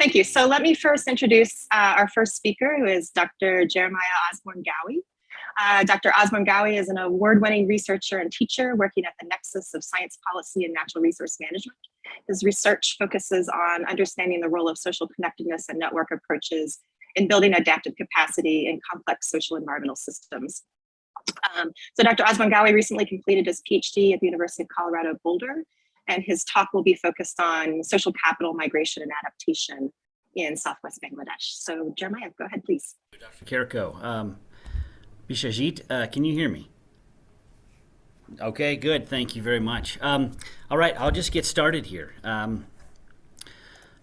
thank you. So let me first introduce our first speaker, who is Dr. Jeremiah Osborne Gowie. Dr. Osborne Gowie is an award-winning researcher and teacher working at the nexus of science policy and natural resource management. His research focuses on understanding the role of social connectedness and network approaches in building adaptive capacity in complex social environmental systems. So Dr. Osborne Gowie recently completed his PhD at the University of Colorado, Boulder, and his talk will be focused on social capital, migration, and adaptation in Southwest Bangladesh. So Jeremiah, go ahead, please. Dr. Kariko, Bishajit, can you hear me? Okay, good. Thank you very much. All right, I'll just get started here.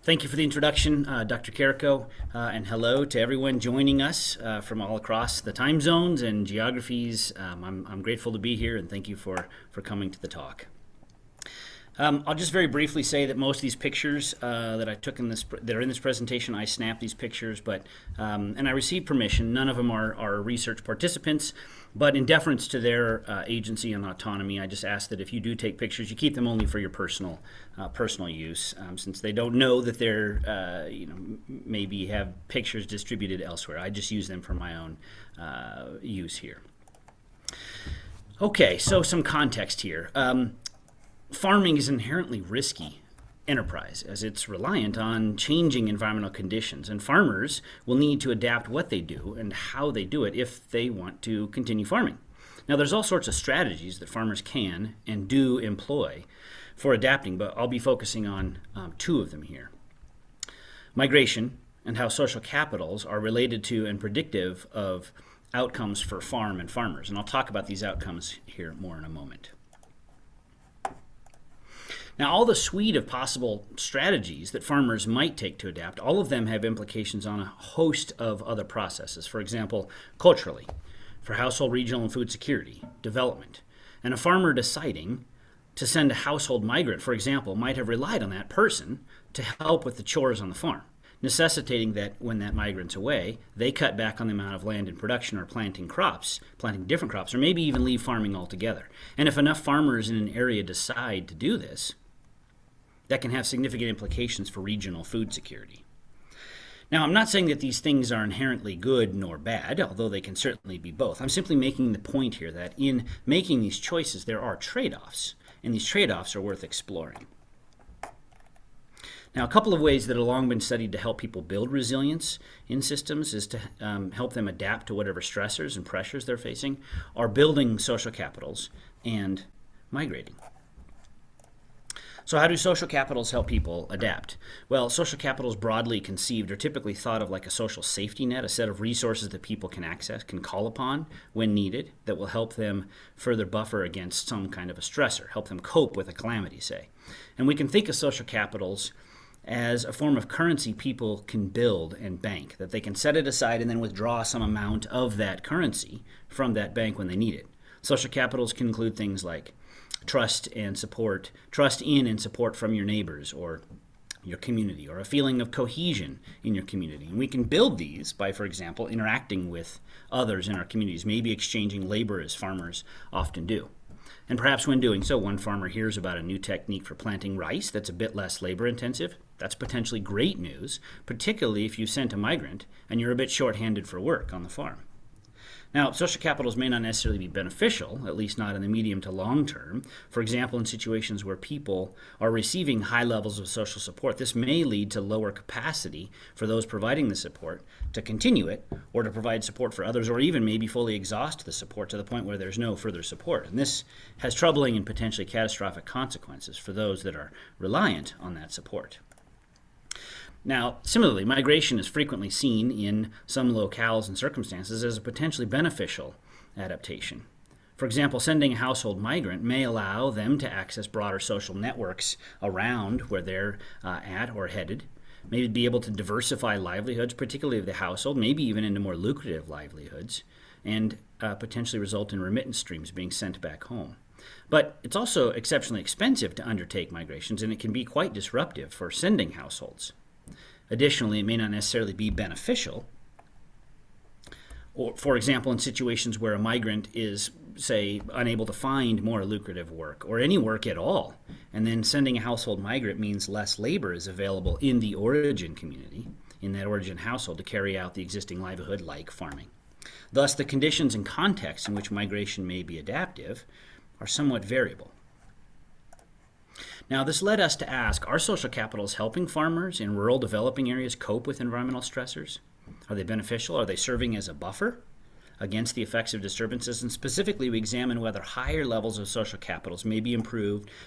Thank you for the introduction, Dr. Kariko, and hello to everyone joining us from all across the time zones and geographies. I'm grateful to be here, and thank you for coming to the talk. I'll just very briefly say that most of these pictures that I took that are in this presentation, I snapped these pictures, and I received permission. None of them are research participants, but in deference to their agency and autonomy, I just ask that if you do take pictures, you keep them only for your personal use, since they don't know that they're maybe have pictures distributed elsewhere. I just use them for my own use here. Okay, so some context here. Farming is an inherently risky enterprise as it's reliant on changing environmental conditions, and farmers will need to adapt what they do and how they do it if they want to continue farming. Now, there's all sorts of strategies that farmers can and do employ for adapting, but I'll be focusing on two of them here. Migration and how social capitals are related to and predictive of outcomes for farm and farmers, and I'll talk about these outcomes here more in a moment. Now, all the suite of possible strategies that farmers might take to adapt, all of them have implications on a host of other processes. For example, culturally, for household, regional, and food security, development. And a farmer deciding to send a household migrant, for example, might have relied on that person to help with the chores on the farm, necessitating that when that migrant's away, they cut back on the amount of land in production or planting different crops, or maybe even leave farming altogether. And if enough farmers in an area decide to do this, that can have significant implications for regional food security. Now, I'm not saying that these things are inherently good nor bad, although they can certainly be both. I'm simply making the point here that in making these choices, there are trade-offs, and these trade-offs are worth exploring. Now, a couple of ways that have long been studied to help people build resilience in systems is to help them adapt to whatever stressors and pressures they're facing, are building social capitals and migrating. So how do social capitals help people adapt? Well, social capitals broadly conceived are typically thought of like a social safety net, a set of resources that people can access, can call upon when needed, that will help them further buffer against some kind of a stressor, help them cope with a calamity, say. And we can think of social capitals as a form of currency people can build and bank, that they can set it aside and then withdraw some amount of that currency from that bank when they need it. Social capitals can include things like trust in and support from your neighbors or your community, or a feeling of cohesion in your community. And we can build these by, for example, interacting with others in our communities, maybe exchanging labor as farmers often do. And perhaps when doing so, one farmer hears about a new technique for planting rice that's a bit less labor intensive. That's potentially great news, particularly if you sent a migrant and you're a bit short-handed for work on the farm. Now, social capitals may not necessarily be beneficial, at least not in the medium to long term. For example, in situations where people are receiving high levels of social support, this may lead to lower capacity for those providing the support to continue it, or to provide support for others, or even maybe fully exhaust the support to the point where there's no further support. And this has troubling and potentially catastrophic consequences for those that are reliant on that support. Now, similarly, migration is frequently seen in some locales and circumstances as a potentially beneficial adaptation. For example, sending a household migrant may allow them to access broader social networks around where they're at or headed, maybe be able to diversify livelihoods, particularly of the household, maybe even into more lucrative livelihoods, and potentially result in remittance streams being sent back home. But it's also exceptionally expensive to undertake migrations, and it can be quite disruptive for sending households. Additionally, it may not necessarily be beneficial, or, for example, in situations where a migrant is say, unable to find more lucrative work or any work at all. And then sending a household migrant means less labor is available in the origin community, in that origin household, to carry out the existing livelihood like farming. Thus, the conditions and contexts in which migration may be adaptive are somewhat variable. Now, this led us to ask, are social capitals helping farmers in rural developing areas cope with environmental stressors? Are they beneficial? Are they serving as a buffer against the effects of disturbances? And specifically, we examine whether higher levels of social capitals may be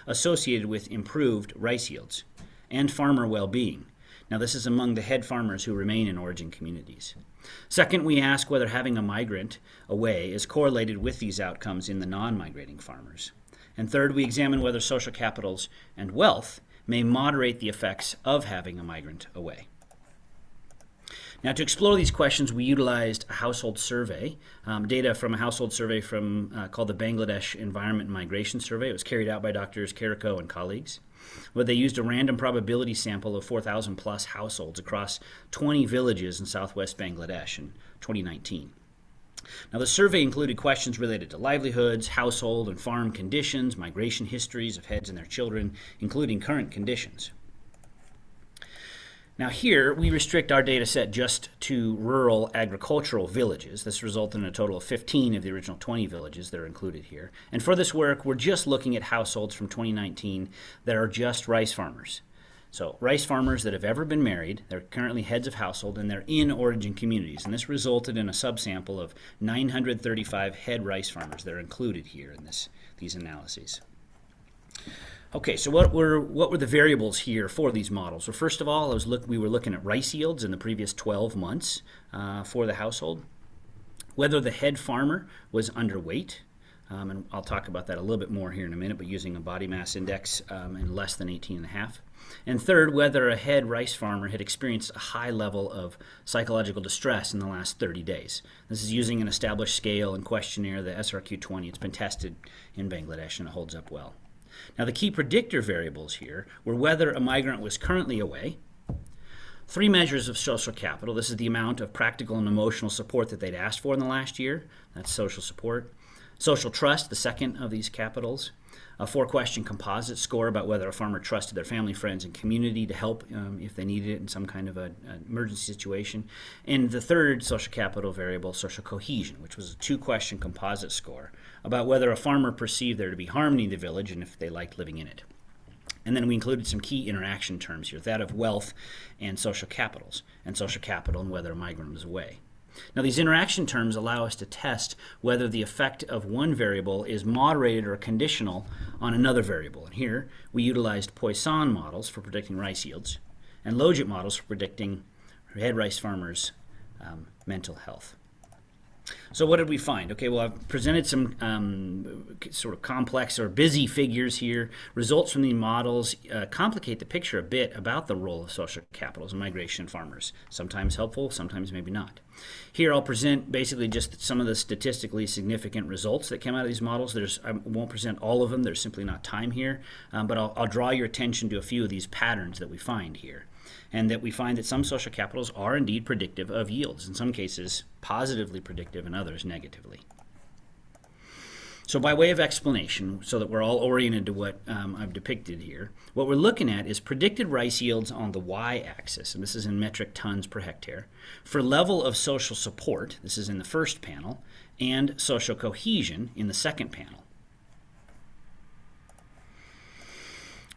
associated with improved rice yields and farmer well-being. Now, this is among the head farmers who remain in origin communities. Second, we ask whether having a migrant away is correlated with these outcomes in the non-migrating farmers. And third, we examine whether social capitals and wealth may moderate the effects of having a migrant away. Now, to explore these questions, we utilized a household survey, data from a household survey called the Bangladesh Environment and Migration Survey. It was carried out by Drs. Carrico and colleagues, where they used a random probability sample of 4,000 plus households across 20 villages in southwest Bangladesh in 2019. Now, the survey included questions related to livelihoods, household and farm conditions, migration histories of heads and their children, including current conditions. Now here, we restrict our data set just to rural agricultural villages. This resulted in a total of 15 of the original 20 villages that are included here. And for this work, we're just looking at households from 2019 that are just rice farmers. So rice farmers that have ever been married, they're currently heads of household, and they're in origin communities. And this resulted in a subsample of 935 head rice farmers that are included here in these analyses. Okay, so what were the variables here for these models? Well, first of all, we were looking at rice yields in the previous 12 months for the household, whether the head farmer was underweight, and I'll talk about that a little bit more here in a minute, but using a body mass index in less than 18.5. And third, whether a head rice farmer had experienced a high level of psychological distress in the last 30 days. This is using an established scale and questionnaire, the SRQ-20. It's been tested in Bangladesh and it holds up well. Now, the key predictor variables here were whether a migrant was currently away, 3 measures of social capital. This is the amount of practical and emotional support that they'd asked for in the last year. That's social support. Social trust, the second of these capitals. A 4-question composite score about whether a farmer trusted their family, friends, and community to help if they needed it in some kind of an emergency situation. And the third social capital variable, social cohesion, which was a 2-question composite score about whether a farmer perceived there to be harmony in the village and if they liked living in it. And then we included some key interaction terms here, that of wealth and social capitals, and social capital and whether a migrant was away. Now, these interaction terms allow us to test whether the effect of one variable is moderated or conditional on another variable. And here, we utilized Poisson models for predicting rice yields and Logit models for predicting head rice farmers' mental health. So what did we find? Okay, well, I've presented some sort of complex or busy figures here. Results from the models complicate the picture a bit about the role of social capitals and migration farmers. Sometimes helpful, sometimes maybe not. Here I'll present basically just some of the statistically significant results that came out of these models. I won't present all of them. There's simply not time here. But I'll draw your attention to a few of these patterns that we find here. And that we find that some social capitals are indeed predictive of yields, in some cases positively predictive and others negatively. So by way of explanation, so that we're all oriented to what I've depicted here, what we're looking at is predicted rice yields on the y-axis, and this is in metric tons per hectare, for level of social support, this is in the first panel, and social cohesion in the second panel.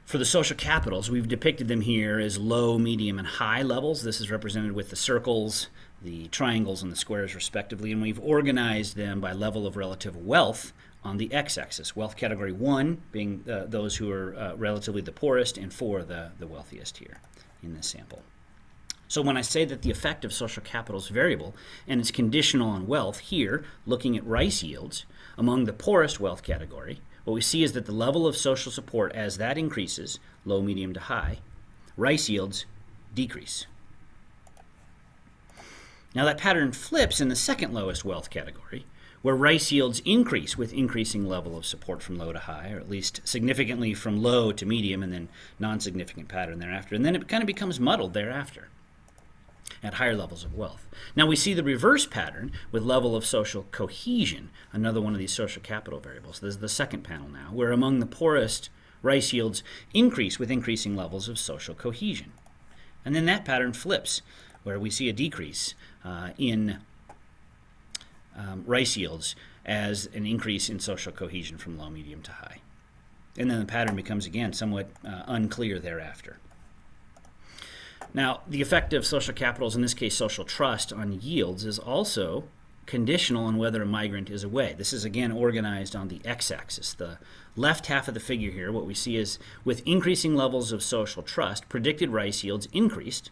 For the social capitals, we've depicted them here as low, medium, and high levels. This is represented with the circles, the triangles, and the squares respectively, and we've organized them by level of relative wealth on the x-axis. Wealth category 1 being those who are relatively the poorest, and 4 the wealthiest here in this sample. So when I say that the effect of social capital is variable and it's conditional on wealth, here, looking at rice yields among the poorest wealth category, what we see is that the level of social support, as that increases, low, medium to high, rice yields decrease. Now that pattern flips in the second lowest wealth category, where rice yields increase with increasing level of support from low to high, or at least significantly from low to medium, and then non-significant pattern thereafter. And then it kind of becomes muddled thereafter. at higher levels of wealth. Now we see the reverse pattern with level of social cohesion, another one of these social capital variables. This is the second panel now, where among the poorest, rice yields increase with increasing levels of social cohesion. And then that pattern flips, where we see a decrease in rice yields as an increase in social cohesion from low, medium to high. And then the pattern becomes, again, somewhat unclear thereafter. Now, the effect of social capitals, in this case social trust, on yields is also conditional on whether a migrant is away. This is, again, organized on the x-axis. The left half of the figure here, what we see is with increasing levels of social trust, predicted rice yields increased,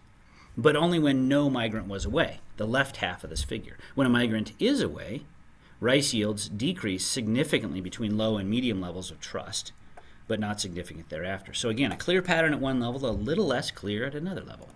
but only when no migrant was away, the left half of this figure. When a migrant is away, rice yields decrease significantly between low and medium levels of trust, but not significant thereafter. So again, a clear pattern at one level, a little less clear at another level.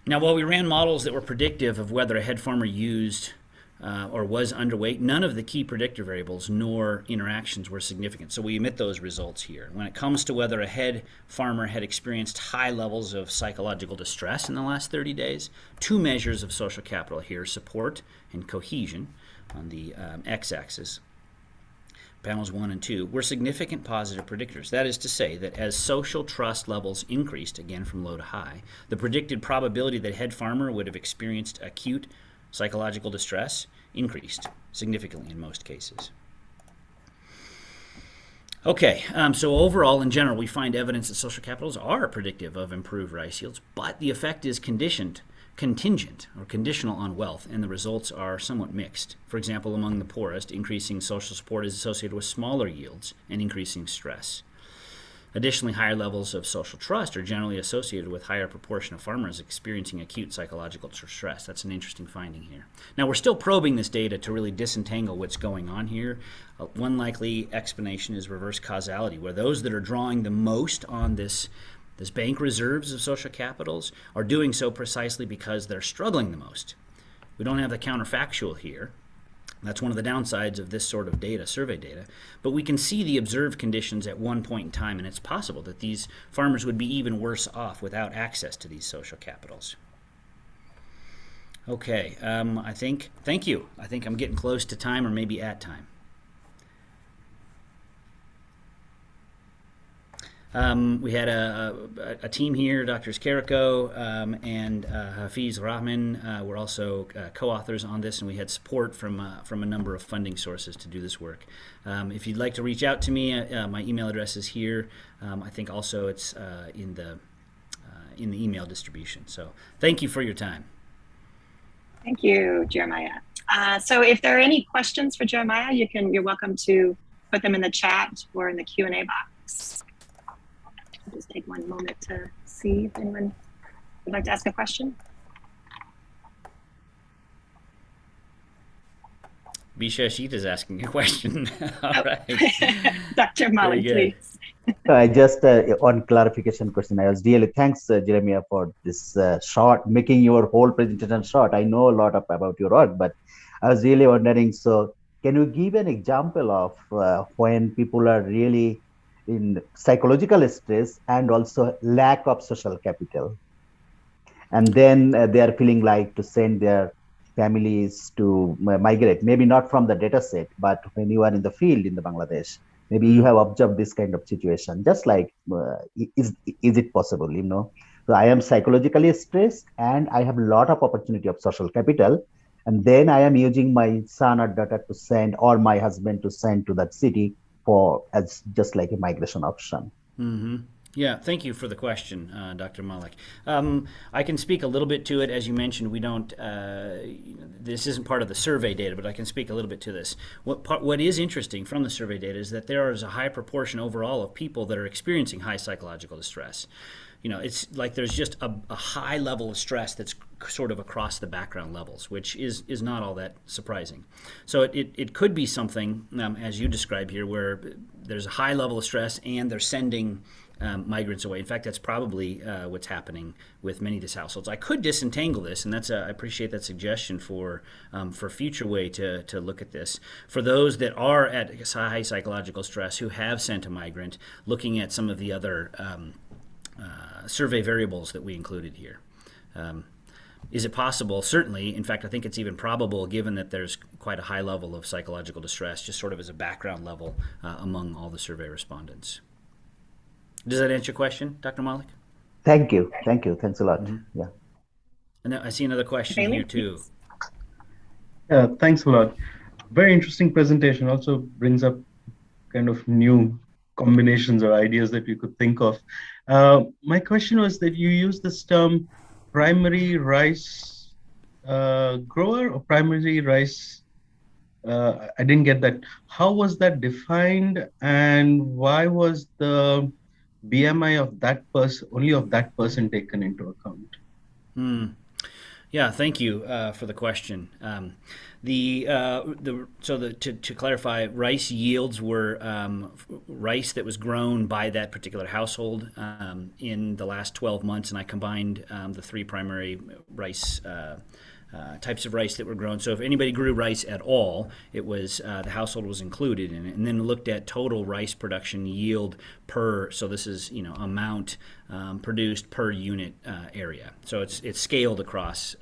Now, while we ran models that were predictive of whether a head farmer used or was underweight, none of the key predictor variables nor interactions were significant. So we omit those results here. When it comes to whether a head farmer had experienced high levels of psychological distress in the last 30 days, two measures of social capital here, support and cohesion on the x-axis, panels 1 and 2, were significant positive predictors. That is to say that as social trust levels increased, again from low to high, the predicted probability that a head farmer would have experienced acute psychological distress increased significantly in most cases. Okay, so overall, in general, we find evidence that social capitals are predictive of improved rice yields, but the effect is contingent or conditional on wealth, and the results are somewhat mixed. For example, among the poorest, increasing social support is associated with smaller yields and increasing stress. Additionally, higher levels of social trust are generally associated with higher proportion of farmers experiencing acute psychological stress. That's an interesting finding here. Now, we're still probing this data to really disentangle what's going on here. One likely explanation is reverse causality, where those that are drawing the most on this bank reserves of social capitals are doing so precisely because they're struggling the most. We don't have the counterfactual here. That's one of the downsides of this sort of data, survey data. But we can see the observed conditions at one point in time, and it's possible that these farmers would be even worse off without access to these social capitals. Okay, thank you. I think I'm getting close to time or maybe at time. We had a team here, Drs. Carrico and Hafiz Rahman were also co-authors on this, and we had support from a number of funding sources to do this work. If you'd like to reach out to me, my email address is here. I think also it's in the email distribution. So thank you for your time. Thank you, Jeremiah. So if there are any questions for Jeremiah, you're welcome to put them in the chat or in the Q&A box. I'll just take one moment to see if anyone would like to ask a question. Bisha Sheet is asking a question. All right. Dr. Malik, please. I just on clarification question. I was really thanks Jeremiah for this short, making your whole presentation short. I know a lot about your work, but I was really wondering. So, can you give an example of when people are really in psychological stress and also lack of social capital, and then they are feeling like to send their families to migrate, maybe not from the data set, but when you are in the field in the Bangladesh, maybe you have observed this kind of situation, just like, is it possible, So I am psychologically stressed and I have a lot of opportunity of social capital. And then I am using my son or daughter to send, or my husband to send to that city as just like a migration option. Mm-hmm. Yeah, thank you for the question, Dr. Malik. I can speak a little bit to it. As you mentioned, we don't. This isn't part of the survey data, but I can speak a little bit to this. What is interesting from the survey data is that there is a high proportion overall of people that are experiencing high psychological distress. It's like there's just a high level of stress that's sort of across the background levels, which is not all that surprising. So it could be something, as you described here, where there's a high level of stress and they're sending migrants away. In fact, that's probably what's happening with many of these households. I could disentangle this, and I appreciate that suggestion for a future way to look at this. For those that are at high psychological stress who have sent a migrant, looking at some of the other survey variables that we included here. Is it possible? Certainly. In fact, I think it's even probable, given that there's quite a high level of psychological distress, just sort of as a background level among all the survey respondents. Does that answer your question, Dr. Malik? Thank you. Thanks a lot. Yeah. And I see another question here too. Yeah, thanks a lot. Very interesting presentation. Also brings up kind of new combinations or ideas that you could think of. My question was that you use this term primary rice grower or primary rice. I didn't get that. How was that defined, and why was the BMI of that person, only of that person, taken into account? Yeah, thank you for the question. To clarify, rice yields were rice that was grown by that particular household in the last 12 months, and I combined the three primary rice types of rice that were grown. So if anybody grew rice at all, it was the household was included in it, and then looked at total rice production yield per. So this is amount produced per unit area. So it's scaled across.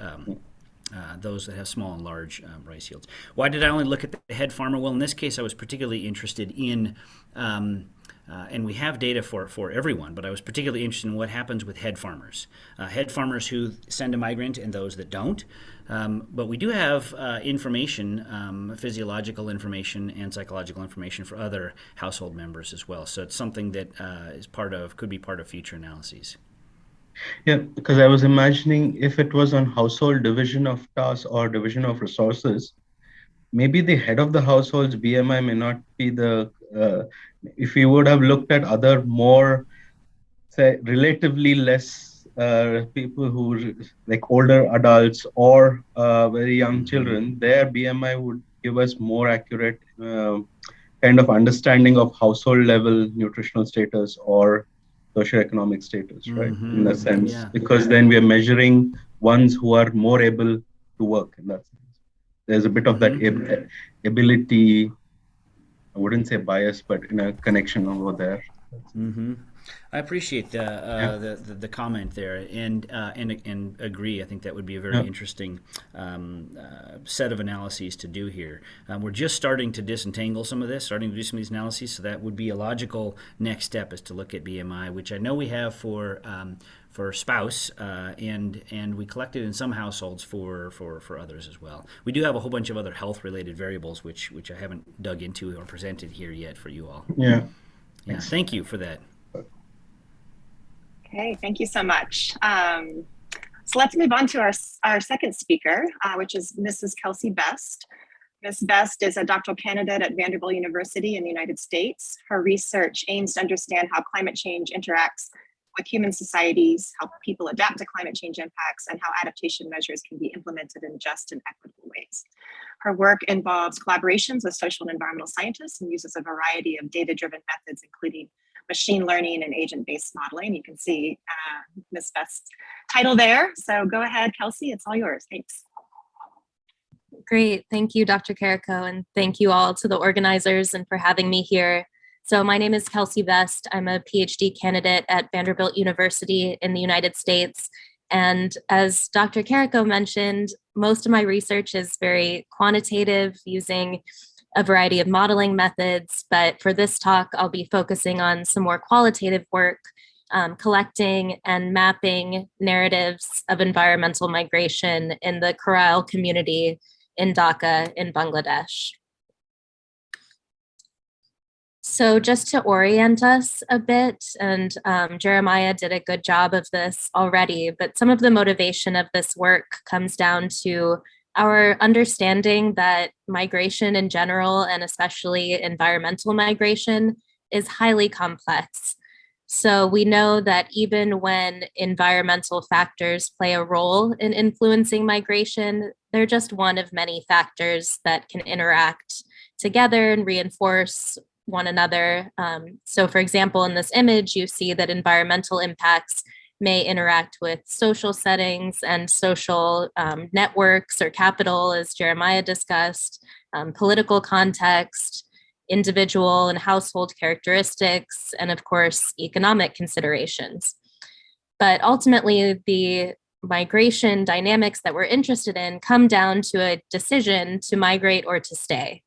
Those that have small and large rice yields. Why did I only look at the head farmer? Well, in this case, I was particularly interested in, and we have data for everyone, but I was particularly interested in what happens with head farmers who send a migrant and those that don't. But we do have information, physiological information and psychological information for other household members as well. So it's something that could be part of future analyses. Yeah, because I was imagining if it was on household division of tasks or division of resources, maybe the head of the household's BMI may not be if we would have looked at other more, say, relatively less people who like older adults or very young children, their BMI would give us more accurate kind of understanding of household level nutritional status or socioeconomic status, right? In that sense, because then we are measuring ones who are more able to work in that sense. There's a bit of that ability, I wouldn't say bias, but in a connection over there. I appreciate the comment there, and agree. I think that would be a very interesting set of analyses to do here. We're just starting to disentangle some of this, starting to do some of these analyses. So that would be a logical next step, is to look at BMI, which I know we have for spouse, and we collect it in some households for others as well. We do have a whole bunch of other health-related variables, which I haven't dug into or presented here yet for you all. Yeah. Thank you for that. Okay, thank you so much. So let's move on to our second speaker, which is Mrs. Kelsey Best. Ms. Best is a doctoral candidate at Vanderbilt University in the United States. Her research aims to understand how climate change interacts with human societies, how people adapt to climate change impacts, and how adaptation measures can be implemented in just and equitable ways. Her work involves collaborations with social and environmental scientists and uses a variety of data-driven methods, including machine learning and agent-based modeling. You can see Ms. Best's title there. So go ahead, Kelsey, it's all yours. Thanks. Great, thank you, Dr. Carrico, and thank you all to the organizers and for having me here. So my name is Kelsey Best. I'm a PhD candidate at Vanderbilt University in the United States. And as Dr. Carrico mentioned, most of my research is very quantitative, using a variety of modeling methods. But for this talk, I'll be focusing on some more qualitative work, collecting and mapping narratives of environmental migration in the Karail community in Dhaka in Bangladesh. So just to orient us a bit, and Jeremiah did a good job of this already, but some of the motivation of this work comes down to our understanding that migration in general, and especially environmental migration, is highly complex. So we know that even when environmental factors play a role in influencing migration, they're just one of many factors that can interact together and reinforce one another. So for example, in this image, you see that environmental impacts may interact with social settings and social networks or capital, as Jeremiah discussed, political context, individual and household characteristics, and of course, economic considerations. But ultimately, the migration dynamics that we're interested in come down to a decision to migrate or to stay.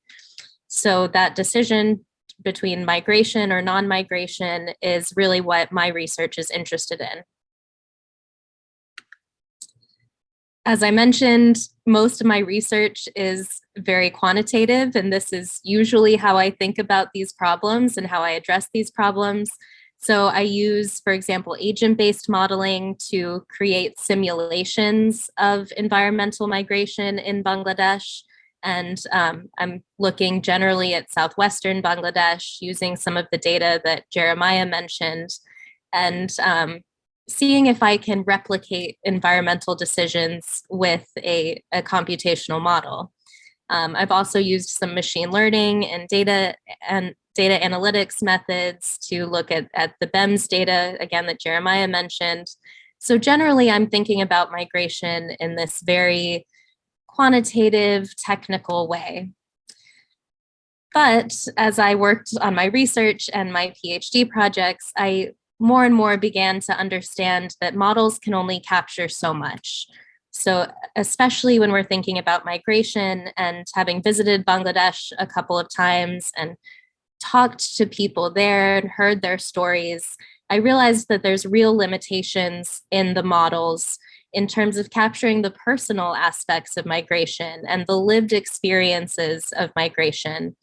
So that decision between migration or non-migration is really what my research is interested in. As I mentioned, most of my research is very quantitative, and this is usually how I think about these problems and how I address these problems. So I use, for example, agent-based modeling to create simulations of environmental migration in Bangladesh. And I'm looking generally at southwestern Bangladesh using some of the data that Jeremiah mentioned, and seeing if I can replicate environmental decisions with a computational model. I've also used some machine learning and data analytics methods to look at the BEMS data, again, that Jeremiah mentioned. So generally, I'm thinking about migration in this very quantitative, technical way. But as I worked on my research and my PhD projects, I more and more began to understand that models can only capture so much. So especially when we're thinking about migration, and having visited Bangladesh a couple of times and talked to people there and heard their stories, I realized that there's real limitations in the models in terms of capturing the personal aspects of migration and the lived experiences of migration.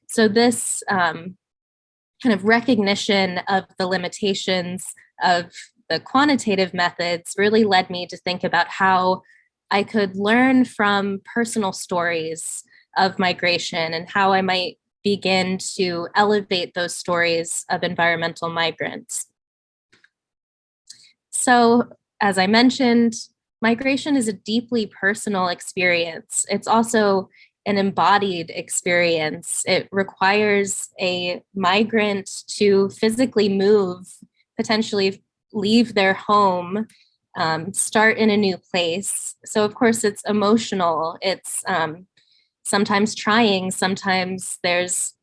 So this kind of recognition of the limitations of the quantitative methods really led me to think about how I could learn from personal stories of migration and how I might begin to elevate those stories of environmental migrants. So, as I mentioned, migration is a deeply personal experience. It's also an embodied experience. It requires a migrant to physically move, potentially leave their home, start in a new place. So of course it's emotional. It's sometimes trying, sometimes there's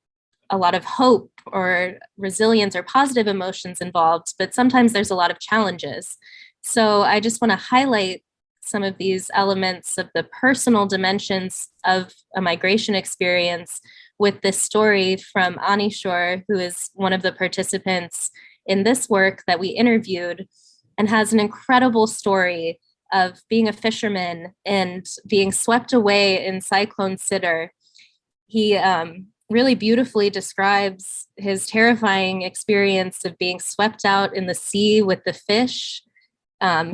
a lot of hope or resilience or positive emotions involved, but sometimes there's a lot of challenges. So I just want to highlight some of these elements of the personal dimensions of a migration experience with this story from Anishore, who is one of the participants in this work that we interviewed, and has an incredible story of being a fisherman and being swept away in Cyclone Sidr. He really beautifully describes his terrifying experience of being swept out in the sea with the fish.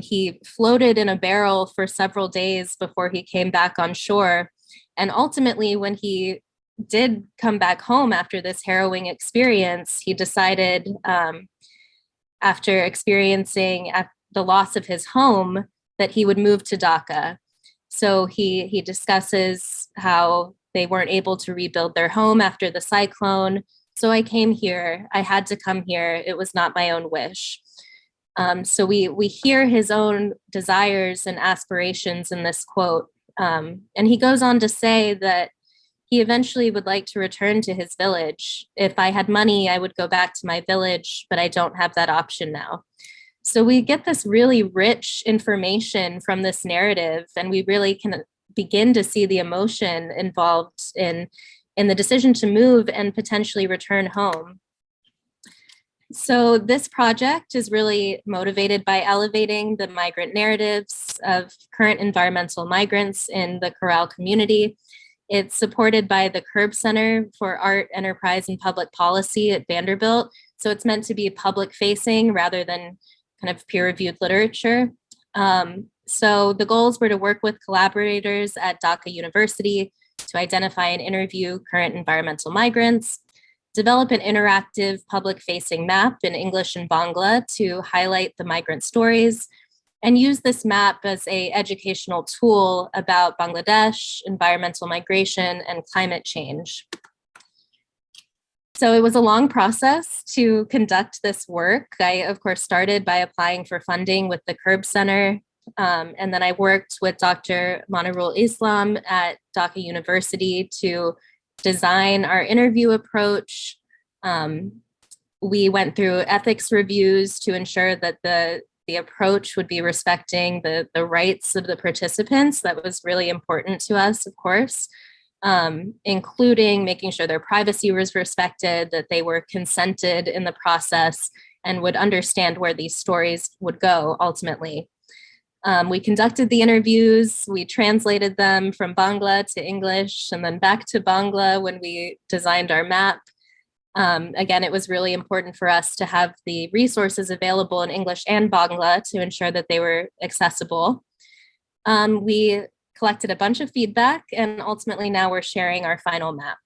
He floated in a barrel for several days before he came back on shore. And ultimately, when he did come back home after this harrowing experience, he decided, after experiencing the loss of his home, that he would move to Dhaka. So he discusses how they weren't able to rebuild their home after the cyclone. So I came here. I had to come here. It was not my own wish. So we hear his own desires and aspirations in this quote. And he goes on to say that he eventually would like to return to his village. If I had money, I would go back to my village, but I don't have that option now. So we get this really rich information from this narrative, and we really can begin to see the emotion involved in the decision to move and potentially return home. So this project is really motivated by elevating the migrant narratives of current environmental migrants in the Corral community. It's supported by the Curb Center for Art, Enterprise, and Public Policy at Vanderbilt. So it's meant to be public facing rather than kind of peer-reviewed literature. So the goals were to work with collaborators at Dhaka University to identify and interview current environmental migrants, develop an interactive public-facing map in English and Bangla to highlight the migrant stories, and use this map as an educational tool about Bangladesh, environmental migration, and climate change. So it was a long process to conduct this work. I, of course, started by applying for funding with the Curb Center, and then I worked with Dr. Manarul Islam at Dhaka University to design our interview approach. We went through ethics reviews to ensure that the the approach would be respecting the rights of the participants. That was really important to us, of course, including making sure their privacy was respected, that they were consented in the process and would understand where these stories would go ultimately. We conducted the interviews, we translated them from Bangla to English and then back to Bangla when we designed our map. Again, it was really important for us to have the resources available in English and Bangla to ensure that they were accessible. We collected a bunch of feedback, and ultimately now we're sharing our final map.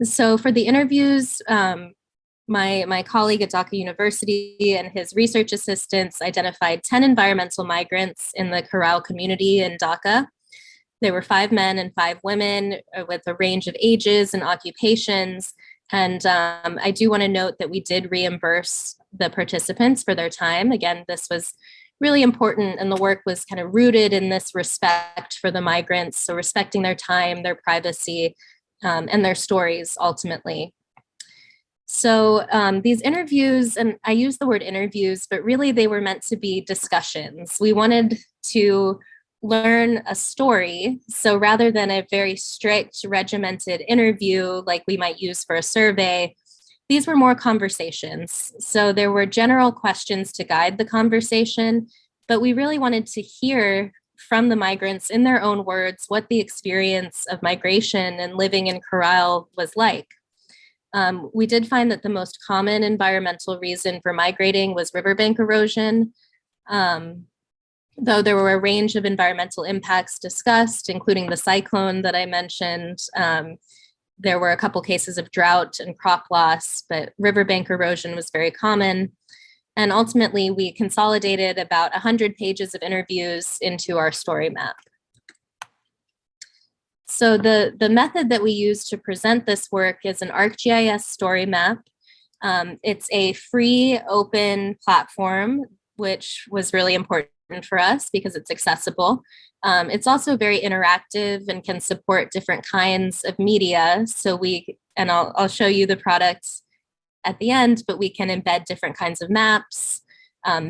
So for the interviews, my colleague at Dhaka University and his research assistants identified 10 environmental migrants in the Karao community in Dhaka. There were 5 men and 5 women with a range of ages and occupations. And I do want to note that we did reimburse the participants for their time. Again, this was really important, and the work was kind of rooted in this respect for the migrants, so respecting their time, their privacy, and their stories ultimately. So these interviews, and I use the word interviews, but really they were meant to be discussions. We wanted to learn a story. So rather than a very strict, regimented interview like we might use for a survey, these were more conversations. So there were general questions to guide the conversation, but we really wanted to hear from the migrants in their own words what the experience of migration and living in Karao was like. We did find that the most common environmental reason for migrating was riverbank erosion. Though there were a range of environmental impacts discussed, including the cyclone that I mentioned. There were a couple cases of drought and crop loss, but riverbank erosion was very common. And ultimately, we consolidated about 100 pages of interviews into our story map. So the method that we use to present this work is an ArcGIS story map. It's a free, open platform, which was really important for us because it's accessible. It's also very interactive and can support different kinds of media. So I'll show you the product at the end, but we can embed different kinds of maps,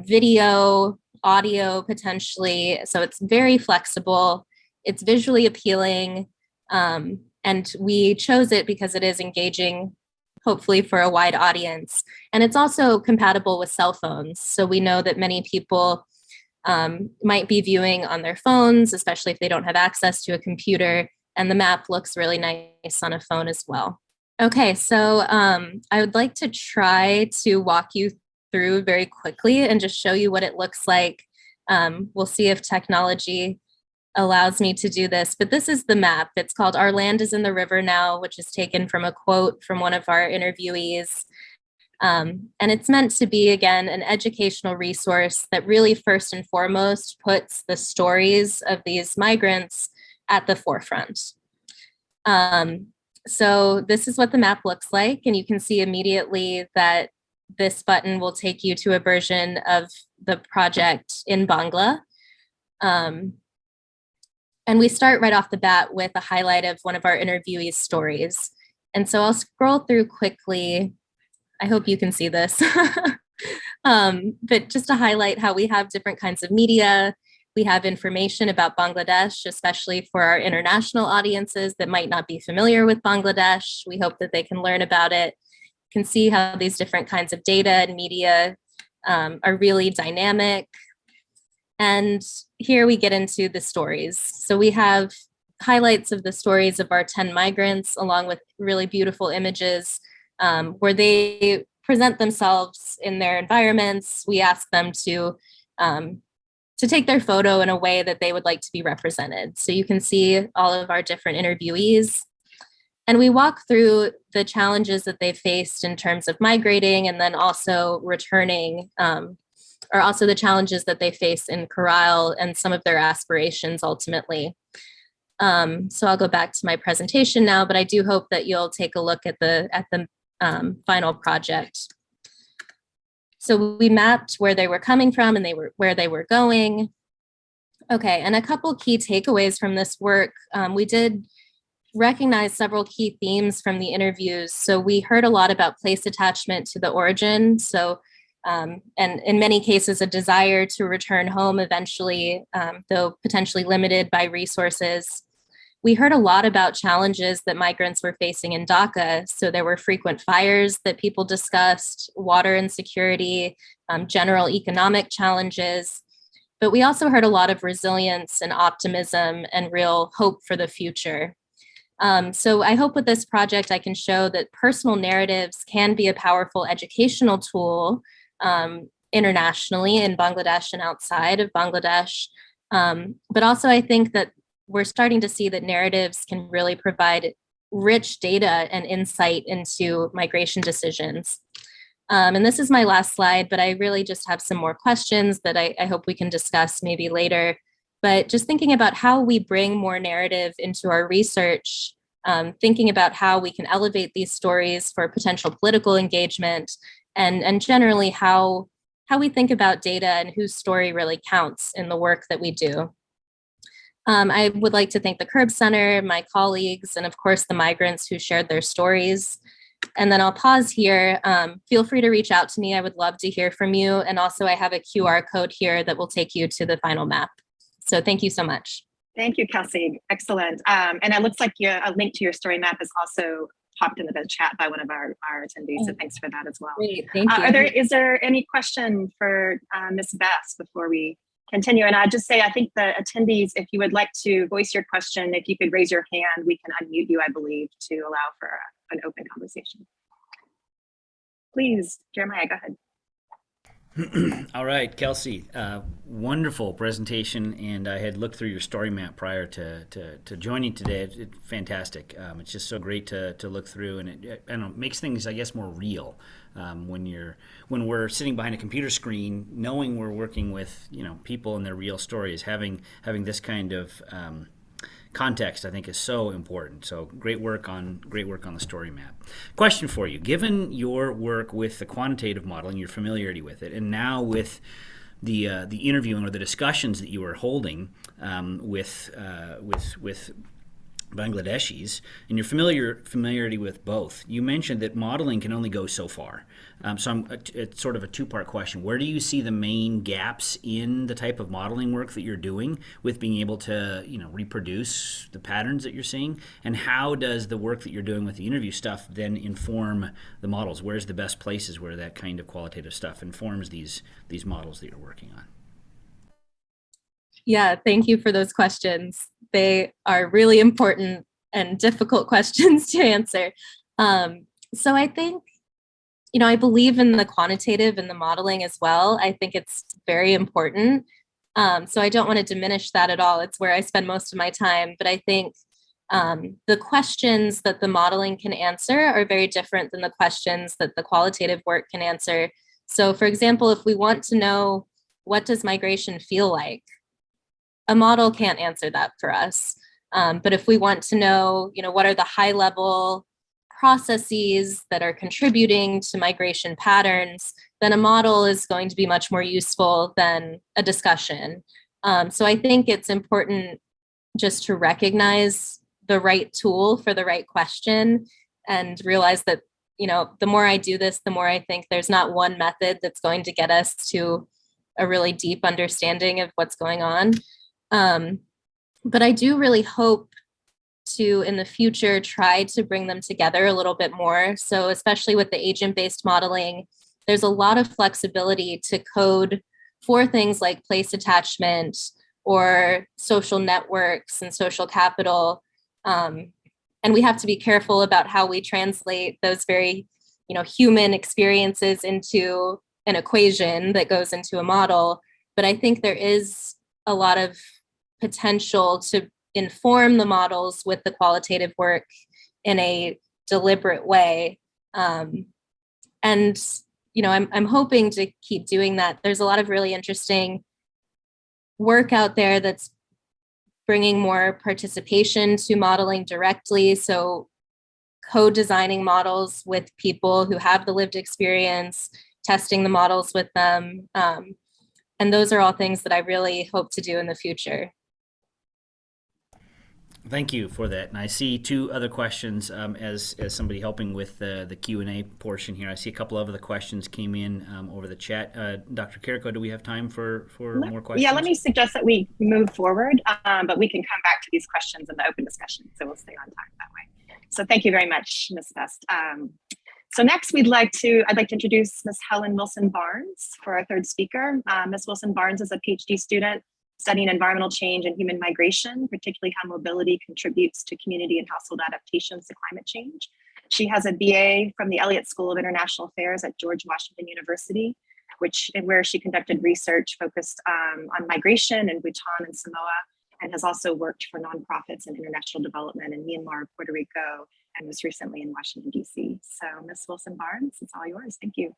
video, audio potentially. So it's very flexible. It's visually appealing. And we chose it because it is engaging, hopefully for a wide audience. And it's also compatible with cell phones. So we know that many people might be viewing on their phones, especially if they don't have access to a computer, and the map looks really nice on a phone as well. Okay, so I would like to try to walk you through very quickly and just show you what it looks like. We'll see if technology allows me to do this, but this is the map. It's called Our Land is in the River Now, which is taken from a quote from one of our interviewees. And it's meant to be, again, an educational resource that really first and foremost puts the stories of these migrants at the forefront. So this is what the map looks like, and you can see immediately that this button will take you to a version of the project in Bangla. And we start right off the bat with a highlight of one of our interviewees' stories. And so I'll scroll through quickly. I hope you can see this. But just to highlight how we have different kinds of media. We have information about Bangladesh, especially for our international audiences that might not be familiar with Bangladesh. We hope that they can learn about it. You can see how these different kinds of data and media are really dynamic. And here we get into the stories. So we have highlights of the stories of our 10 migrants, along with really beautiful images where they present themselves in their environments. We ask them to take their photo in a way that they would like to be represented. So you can see all of our different interviewees. And we walk through the challenges that they faced in terms of migrating and then also returning, or also the challenges that they face in Karao and some of their aspirations ultimately. So I'll go back to my presentation now, but I do hope that you'll take a look at the final project. So we mapped where they were coming from and where they were going. Okay, and a couple key takeaways from this work. We did recognize several key themes from the interviews. So we heard a lot about place attachment to the origin. So and in many cases, a desire to return home eventually, though potentially limited by resources. We heard a lot about challenges that migrants were facing in Dhaka. So there were frequent fires that people discussed, water insecurity, general economic challenges. But we also heard a lot of resilience and optimism and real hope for the future. So I hope with this project, I can show that personal narratives can be a powerful educational tool internationally in Bangladesh and outside of Bangladesh. But also I think that we're starting to see that narratives can really provide rich data and insight into migration decisions. And this is my last slide, but I really just have some more questions that I hope we can discuss maybe later. But just thinking about how we bring more narrative into our research, thinking about how we can elevate these stories for potential political engagement, and generally how we think about data and whose story really counts in the work that we do. I would like to thank the Curb Center, my colleagues, and of course the migrants who shared their stories. And then I'll pause here. Feel free to reach out to me. I would love to hear from you. And also I have a QR code here that will take you to the final map. So thank you so much. Thank you, Kelsey. Excellent. And it looks like a link to your story map is also popped into the chat by one of our attendees. So thanks for that as well. Great, thank you. Is there any question for Ms. Bess before we continue? And I'd just say, I think the attendees, if you would like to voice your question, if you could raise your hand, we can unmute you, I believe, to allow for an open conversation. Please, Jeremiah, go ahead. All right, Kelsey, wonderful presentation, and I had looked through your story map prior to joining today. Fantastic. It's just so great to look through, and it makes things, I guess, more real when we're sitting behind a computer screen, knowing we're working with people and their real stories. Having this kind of context, I think, is so important. So great work on the story map. Question for you: given your work with the quantitative modeling, your familiarity with it, and now with the interviewing or the discussions that you were holding with Bangladeshis, and your familiarity with both, you mentioned that modeling can only go so far. So it's sort of a two-part question. Where do you see the main gaps in the type of modeling work that you're doing with being able to reproduce the patterns that you're seeing? And how does the work that you're doing with the interview stuff then inform the models? Where's the best places where that kind of qualitative stuff informs these models that you're working on? Yeah, thank you for those questions. They are really important and difficult questions to answer. So I think, I believe in the quantitative and the modeling as well. I think it's very important. So I don't want to diminish that at all. It's where I spend most of my time. But I think the questions that the modeling can answer are very different than the questions that the qualitative work can answer. So for example, if we want to know, what does migration feel like? A model can't answer that for us. But if we want to know, what are the high level processes that are contributing to migration patterns, then a model is going to be much more useful than a discussion. So I think it's important just to recognize the right tool for the right question and realize that, the more I do this, the more I think there's not one method that's going to get us to a really deep understanding of what's going on. But I do really hope to, in the future, try to bring them together a little bit more. So especially with the agent-based modeling, there's a lot of flexibility to code for things like place attachment or social networks and social capital. And we have to be careful about how we translate those very, human experiences into an equation that goes into a model. But I think there is a lot of potential to inform the models with the qualitative work in a deliberate way. And, I'm hoping to keep doing that. There's a lot of really interesting work out there that's bringing more participation to modeling directly. So co-designing models with people who have the lived experience, testing the models with them. And those are all things that I really hope to do in the future. Thank you for that. And I see two other questions as somebody helping with the Q&A portion here. I see a couple of other questions came in over the chat. Dr. Carrico, do we have time for more questions? Yeah, let me suggest that we move forward, but we can come back to these questions in the open discussion, so we'll stay on time that way. So thank you very much, Ms. Best. So next, I'd like to introduce Ms. Helen Wilson Barnes for our third speaker. Ms. Wilson Barnes is a PhD student studying environmental change and human migration, particularly how mobility contributes to community and household adaptations to climate change. She has a BA from the Elliott School of International Affairs at George Washington University, where she conducted research focused on migration in Bhutan and Samoa, and has also worked for nonprofits and international development in Myanmar, Puerto Rico, and most recently in Washington, D.C. So Ms. Wilson Barnes, it's all yours. Thank you.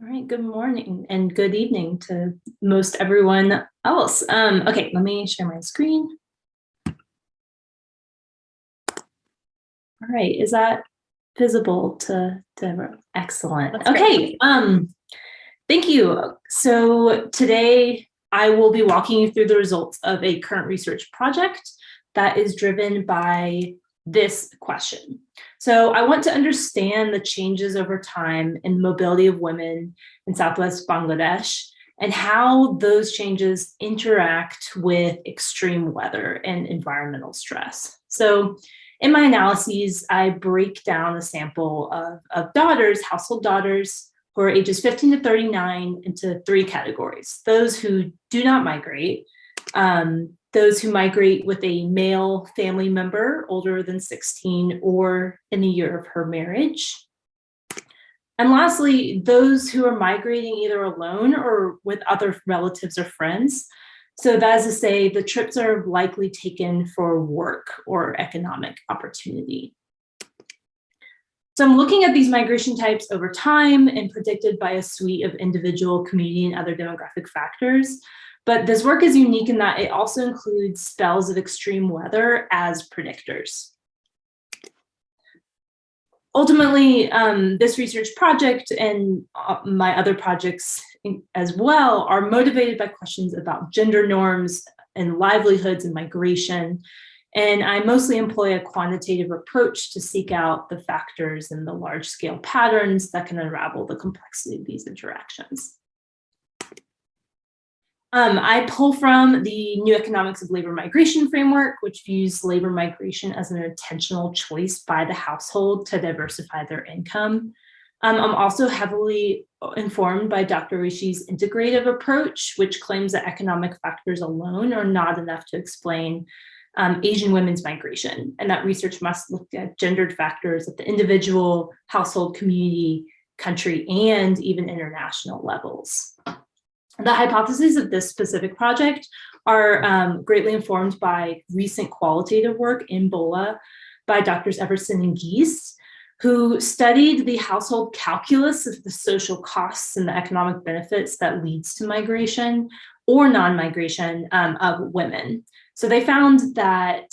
All right, good morning and good evening to most everyone else. Okay, let me share my screen. All right, is that visible to everyone? Excellent. That's okay, thank you. So today I will be walking you through the results of a current research project that is driven by this question. So I want to understand the changes over time in mobility of women in Southwest Bangladesh and how those changes interact with extreme weather and environmental stress. So in my analyses, I break down a sample of daughters, household daughters, who are ages 15 to 39 into three categories: those who do not migrate, those who migrate with a male family member older than 16 or in the year of her marriage. And lastly, those who are migrating either alone or with other relatives or friends. So that is to say, the trips are likely taken for work or economic opportunity. So I'm looking at these migration types over time and predicted by a suite of individual, community, and other demographic factors. But this work is unique in that it also includes spells of extreme weather as predictors. Ultimately, this research project and my other projects as well are motivated by questions about gender norms and livelihoods and migration. And I mostly employ a quantitative approach to seek out the factors and the large-scale patterns that can unravel the complexity of these interactions. I pull from the New Economics of Labor Migration framework, which views labor migration as an intentional choice by the household to diversify their income. I'm also heavily informed by Dr. Rishi's integrative approach, which claims that economic factors alone are not enough to explain Asian women's migration, and that research must look at gendered factors at the individual, household, community, country, and even international levels. The hypotheses of this specific project are greatly informed by recent qualitative work in BOLA by Drs. Everson and Geese, who studied the household calculus of the social costs and the economic benefits that leads to migration or non-migration of women. So they found that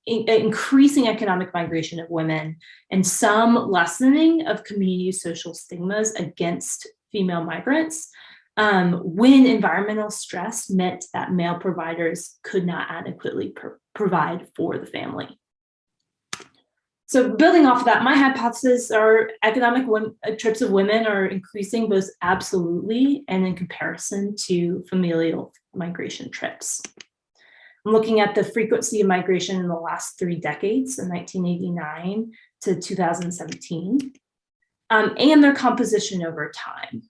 increasing economic migration of women and some lessening of community social stigmas against female migrants when environmental stress meant that male providers could not adequately provide for the family. So building off of that, my hypothesis are economic trips of women are increasing both absolutely and in comparison to familial migration trips. I'm looking at the frequency of migration in the last 3 decades, in 1989 to 2017, and their composition over time.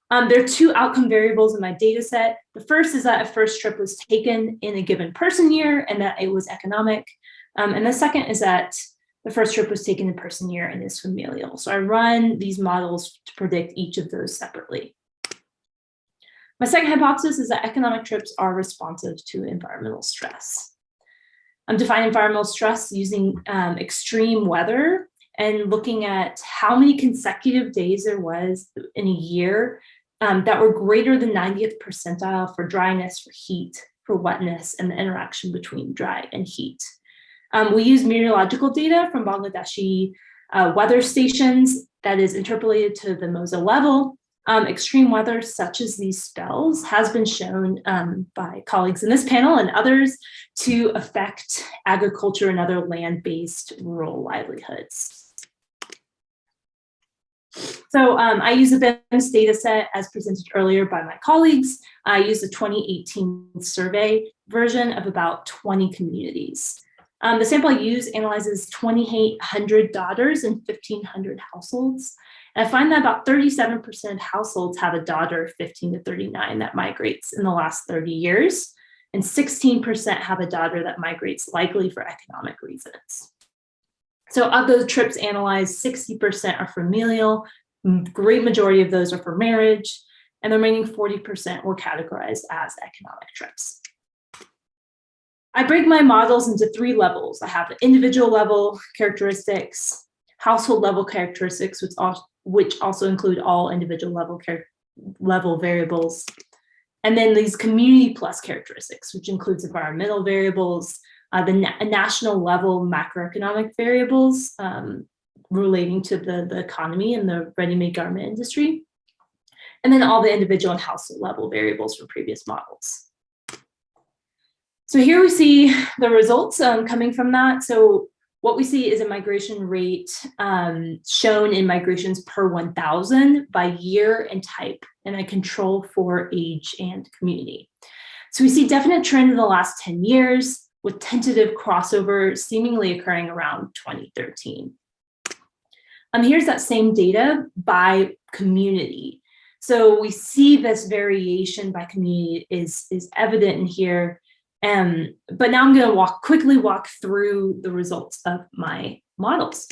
There are 2 outcome variables in my data set. The first is that a first trip was taken in a given person year and that it was economic. And the second is that the first trip was taken in person year and is familial. So I run these models to predict each of those separately. My second hypothesis is that economic trips are responsive to environmental stress. I'm defining environmental stress using extreme weather and looking at how many consecutive days there was in a year that were greater than 90th percentile for dryness, for heat, for wetness, and the interaction between dry and heat. We use meteorological data from Bangladeshi weather stations that is interpolated to the MOSA level Extreme weather, such as these spells, has been shown by colleagues in this panel and others to affect agriculture and other land-based rural livelihoods. So I use a BIMS data set as presented earlier by my colleagues. I used a 2018 survey version of about 20 communities. The sample I use analyzes 2,800 daughters in 1,500 households. And I find that about 37% of households have a daughter 15 to 39 that migrates in the last 30 years, and 16% have a daughter that migrates likely for economic reasons. So of those trips analyzed, 60% are familial, great majority of those are for marriage, and the remaining 40% were categorized as economic trips. I break my models into 3 levels. I have the individual level characteristics, household level characteristics, which also include all individual level variables, and then these community plus characteristics, which includes environmental variables, the national level macroeconomic variables relating to the economy and the ready-made garment industry, and then all the individual and household level variables from previous models. So here we see the results coming from that. So what we see is a migration rate shown in migrations per 1,000 by year and type, and a control for age and community. So we see definite trend in the last 10 years, with tentative crossover seemingly occurring around 2013. Here's that same data by community. So we see this variation by community is evident in here. But now I'm going to quickly walk through the results of my models.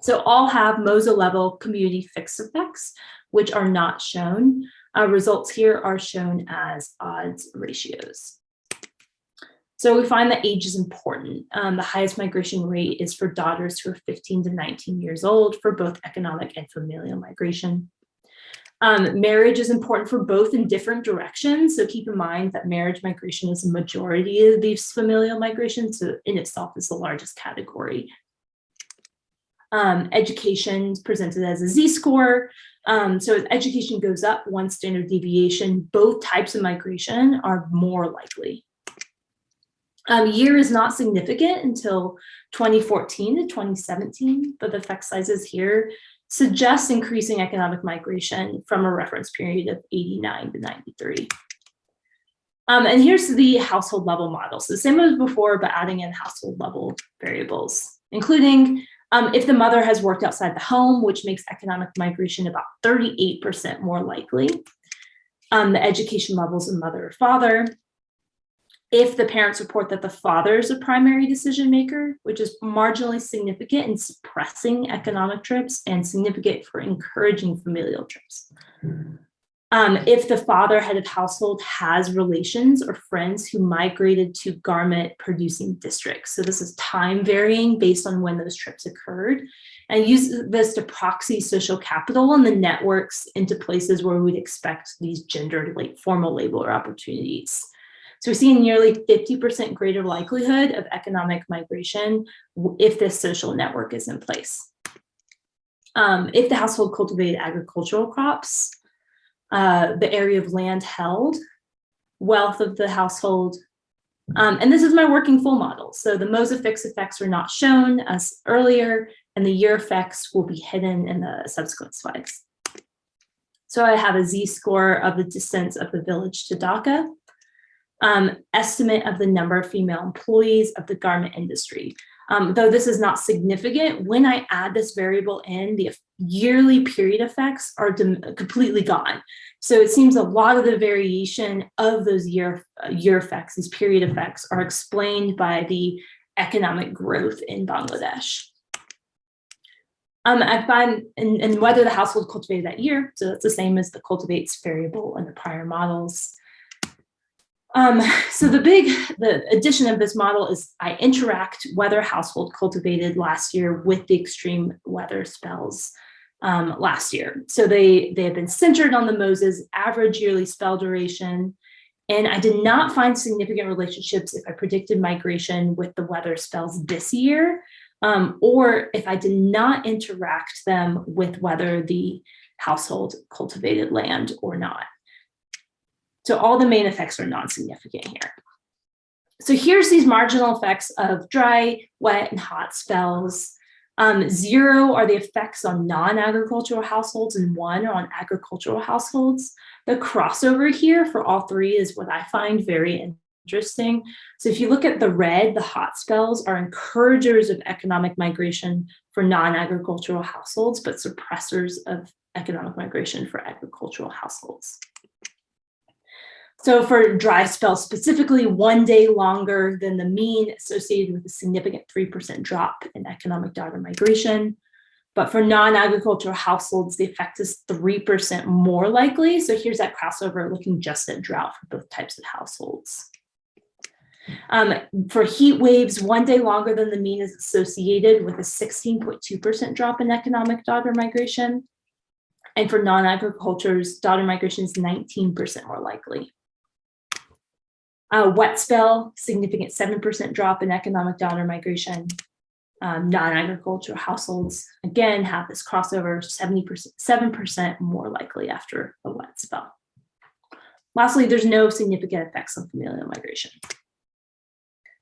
So all have MOSA level community fixed effects, which are not shown. Results here are shown as odds ratios. So we find that age is important. The highest migration rate is for daughters who are 15 to 19 years old for both economic and familial migration. Marriage is important for both in different directions. So keep in mind that marriage migration is a majority of these familial migrations, so in itself is the largest category. Education is presented as a Z-score. So as education goes up 1 standard deviation, both types of migration are more likely. Year is not significant until 2014 to 2017, but the effect sizes here suggests increasing economic migration from a reference period of 89 to 93. And here's the household level model. So the same as before, but adding in household level variables, including if the mother has worked outside the home, which makes economic migration about 38% more likely. The education levels of mother or father. If the parents report that the father is a primary decision maker, which is marginally significant in suppressing economic trips and significant for encouraging familial trips. If the father head of household has relations or friends who migrated to garment producing districts. So this is time varying based on when those trips occurred, and use this to proxy social capital and the networks into places where we'd expect these gendered formal labor opportunities. So we see a nearly 50% greater likelihood of economic migration if this social network is in place. If the household cultivated agricultural crops, the area of land held, wealth of the household, and this is my working full model. So the MOSA fixed effects are not shown as earlier, and the year effects will be hidden in the subsequent slides. So I have a Z-score of the distance of the village to Dhaka. Estimate of the number of female employees of the garment industry. Though this is not significant, when I add this variable in, the yearly period effects are completely gone. So it seems a lot of the variation of those year effects, these period effects, are explained by the economic growth in Bangladesh. I find, and whether the household cultivated that year, so that's the same as the cultivates variable in the prior models. So the addition of this model is I interact whether household cultivated last year with the extreme weather spells last year. So they have been centered on the MOSA's average yearly spell duration. And I did not find significant relationships if I predicted migration with the weather spells this year, or if I did not interact them with whether the household cultivated land or not. So all the main effects are non-significant here. So here's these marginal effects of dry, wet, and hot spells. 0 are the effects on non-agricultural households, and 1 are on agricultural households. The crossover here for all 3 is what I find very interesting. So if you look at the red, the hot spells are encouragers of economic migration for non-agricultural households, but suppressors of economic migration for agricultural households. So for dry spells specifically, 1 day longer than the mean associated with a significant 3% drop in economic daughter migration. But for non-agricultural households, the effect is 3% more likely. So here's that crossover looking just at drought for both types of households. For heat waves, 1 day longer than the mean is associated with a 16.2% drop in economic daughter migration. And for non-agricultures, daughter migration is 19% more likely. Wet spell, significant 7% drop in economic daughter migration. Non-agricultural households, again, have this crossover, 7% more likely after a wet spell. Lastly, there's no significant effects on familial migration.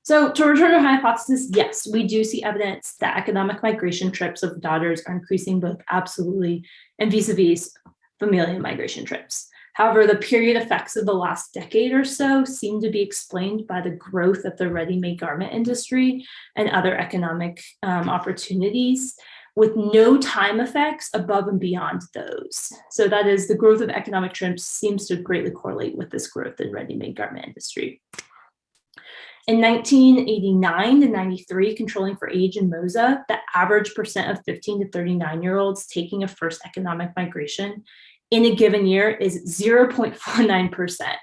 So to return to our hypothesis, yes, we do see evidence that economic migration trips of daughters are increasing both absolutely and vis-a-vis familial migration trips. However, the period effects of the last decade or so seem to be explained by the growth of the ready-made garment industry and other economic opportunities, with no time effects above and beyond those. So that is, the growth of economic trips seems to greatly correlate with this growth in ready-made garment industry. In 1989 to 93, controlling for age in MOSA, the average percent of 15 to 39-year-olds taking a first economic migration in a given year is 0.49%.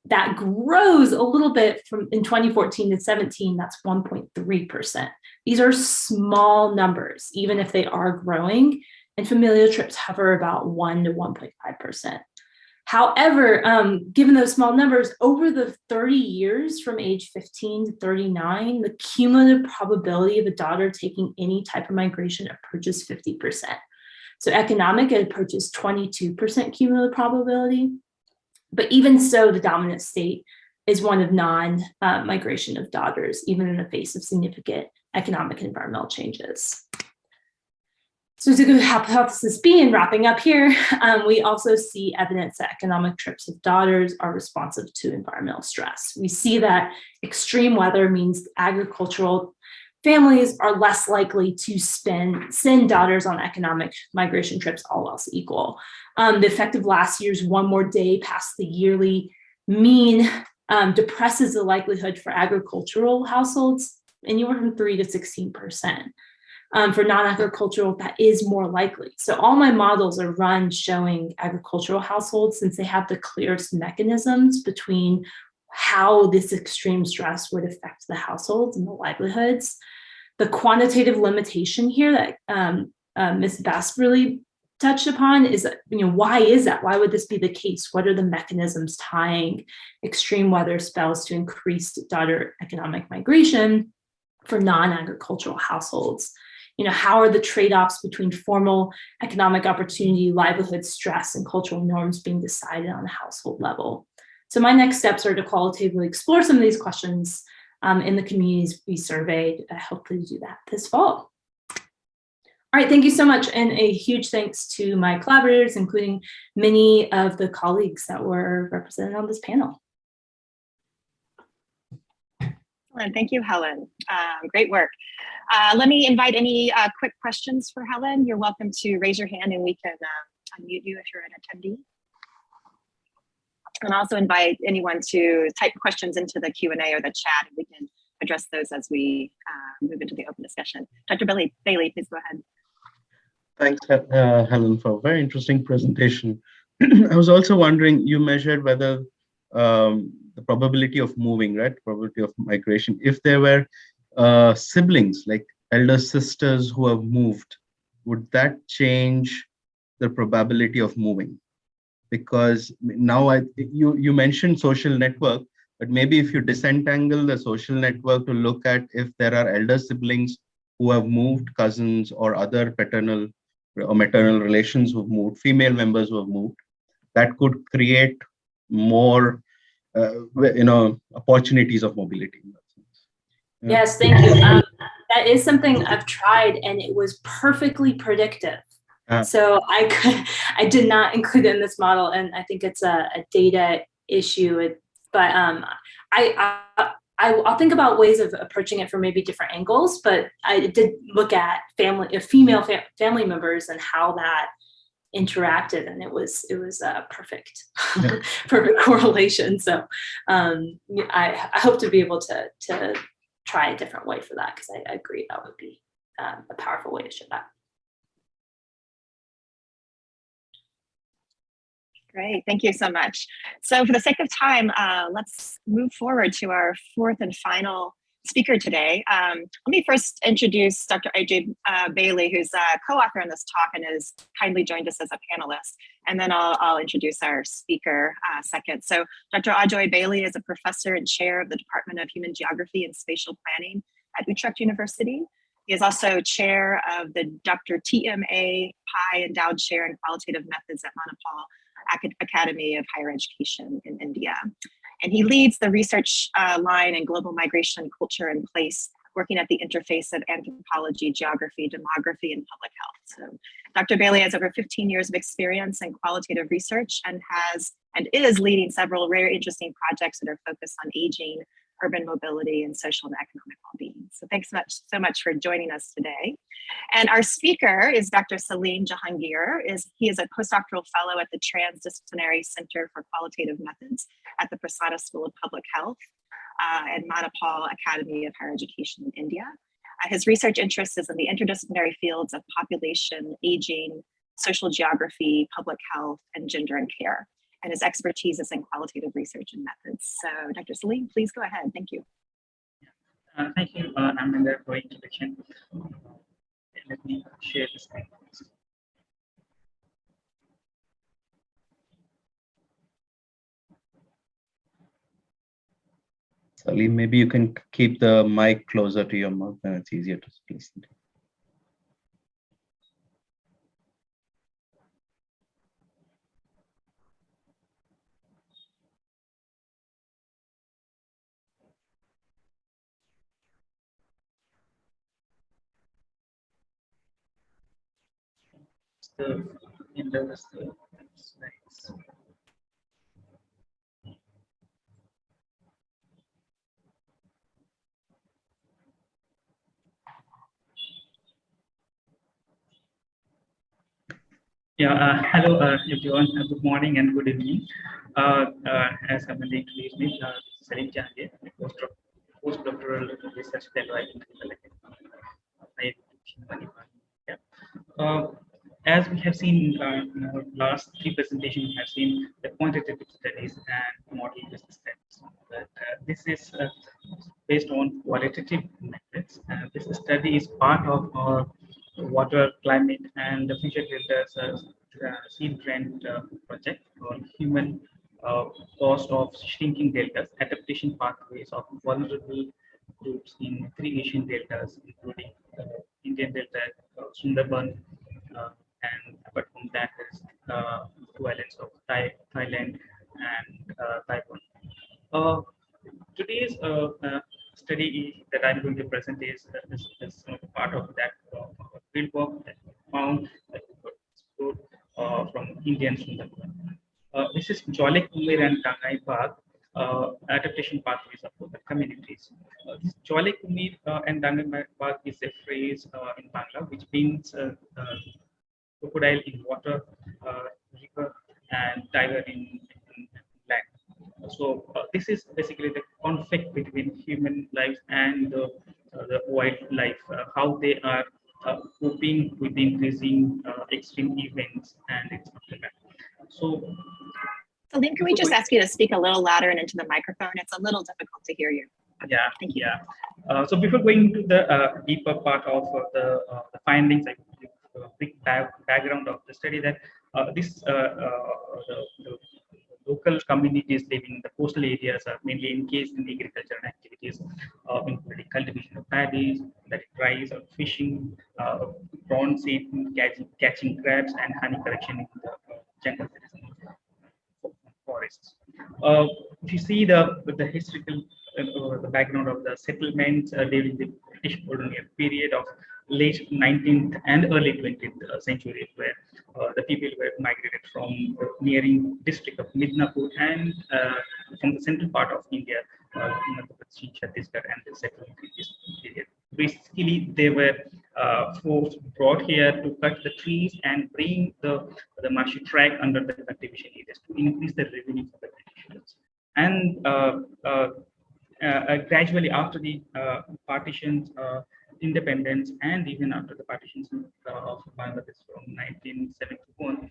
That grows a little bit from in 2014 to 17, that's 1.3%. These are small numbers, even if they are growing, and familial trips hover about 1 to 1.5%. However, given those small numbers, over the 30 years from age 15 to 39, the cumulative probability of a daughter taking any type of migration approaches 50%. So economic, it approaches 22% cumulative probability. But even so, the dominant state is one of non-migration of daughters, even in the face of significant economic and environmental changes. So to go to hypothesis B and wrapping up here, we also see evidence that economic trips of daughters are responsive to environmental stress. We see that extreme weather means agricultural families are less likely to send daughters on economic migration trips, all else equal. The effect of last year's 1 more day past the yearly mean depresses the likelihood for agricultural households anywhere from 3 to 16%. For non-agricultural, that is more likely. So all my models are run showing agricultural households, since they have the clearest mechanisms between how this extreme stress would affect the households and the livelihoods. The quantitative limitation here that Ms. Bass really touched upon is, why is that? Why would this be the case? What are the mechanisms tying extreme weather spells to increased daughter economic migration for non-agricultural households? How are the trade-offs between formal economic opportunity, livelihood stress, and cultural norms being decided on a household level? So my next steps are to qualitatively explore some of these questions in the communities we surveyed. I hope to do that this fall. All right, thank you so much. And a huge thanks to my collaborators, including many of the colleagues that were represented on this panel. Thank you, Helen. Great work. Let me invite any quick questions for Helen. You're welcome to raise your hand and we can unmute you if you're an attendee. And also invite anyone to type questions into the Q&A or the chat, and we can address those as we move into the open discussion. Dr. Bailey, please go ahead. Thanks, Helen, for a very interesting presentation. I was also wondering, you measured whether the probability of moving, right? Probability of migration. If there were siblings, like elder sisters who have moved, would that change the probability of moving? Because now you mentioned social network, but maybe if you disentangle the social network to look at if there are elder siblings who have moved, cousins or other paternal or maternal relations who've moved, female members who have moved, that could create more, opportunities of mobility. Yeah. Yes, thank you. That is something I've tried, and it was perfectly predictive. So I did not include it in this model, and I think it's a data issue. But I'll think about ways of approaching it from maybe different angles. But I did look at female family members and how that interacted, and it was perfect, perfect correlation. So I hope to be able to try a different way for that, because I agree that would be a powerful way to show that. Great, thank you so much. So for the sake of time, let's move forward to our fourth and final speaker today. Let me first introduce Dr. Ajay Bailey, who's a co-author in this talk and has kindly joined us as a panelist. And then I'll introduce our speaker second. So Dr. Ajay Bailey is a professor and chair of the Department of Human Geography and Spatial Planning at Utrecht University. He is also chair of the Dr. TMA Pai Endowed Chair in Qualitative Methods at Manipal Academy of Higher Education in India. And he leads the research line in global migration, culture, and place, working at the interface of anthropology, geography, demography, and public health. So Dr. Bailey has over 15 years of experience in qualitative research and is leading several very interesting projects that are focused on aging, urban mobility, and social and economic well-being. So thanks so much for joining us today. And our speaker is Dr. Salim Jahangir. He is a postdoctoral fellow at the Transdisciplinary Center for Qualitative Methods at the Prasada School of Public Health and Manipal Academy of Higher Education in India. His research interest is in the interdisciplinary fields of population, aging, social geography, public health, and gender and care. And his expertise is in qualitative research and methods. So Dr. Salim, please go ahead. Thank you. Thank you. I'm in the introduction. Let me share the screen. Salim, maybe you can keep the mic closer to your mouth, and it's easier to listen to. Hello everyone. Good morning and good evening. As somebody introduced me, Salim Jahangir, postdoctoral research fellow at as we have seen in our last three presentations, we have seen the quantitative studies and model-based studies. But this is based on qualitative methods. This study is part of our water, climate, and the future deltas seed trend project on human cost of shrinking deltas, adaptation pathways of vulnerable groups in three Asian deltas, including Indian delta, Sundarban, and apart from that, there's two islands of Thailand and Taiwan. Today's study that I'm going to present is part of that fieldwork that we found that we could explore from Indian Sundarban. This is Jolek Umir and Dangai Park adaptation pathways of local communities. This Jolek Umir and Dangai Park is a phrase in Bangla which means crocodile in water, river, and tiger in land. So this is basically the conflict between human lives and the wildlife, how they are coping with the increasing extreme events and its aftermath. So, Salim, can we just ask you to speak a little louder and into the microphone? It's a little difficult to hear you. Yeah, thank you. Yeah. So before going into the deeper part of the findings, I give a quick background of the study that the local communities living in the coastal areas are mainly engaged in agricultural activities, including cultivation of paddies, that rice or fishing, prawn seed, catching crabs, and honey collection in the jungle forests. If you see the historical the background of the settlements during the British colonial period of late 19th and early 20th century, where the people were migrated from the neighboring district of Midnapur and from the central part of India, Chhattisgarh, and the settled in this period. Basically, they were forced brought here to cut the trees and bring the marshy track under the cultivation areas to increase the revenue for the Britishers. And gradually after the partitions, independence, and even after the partitions of Bangladesh from 1971,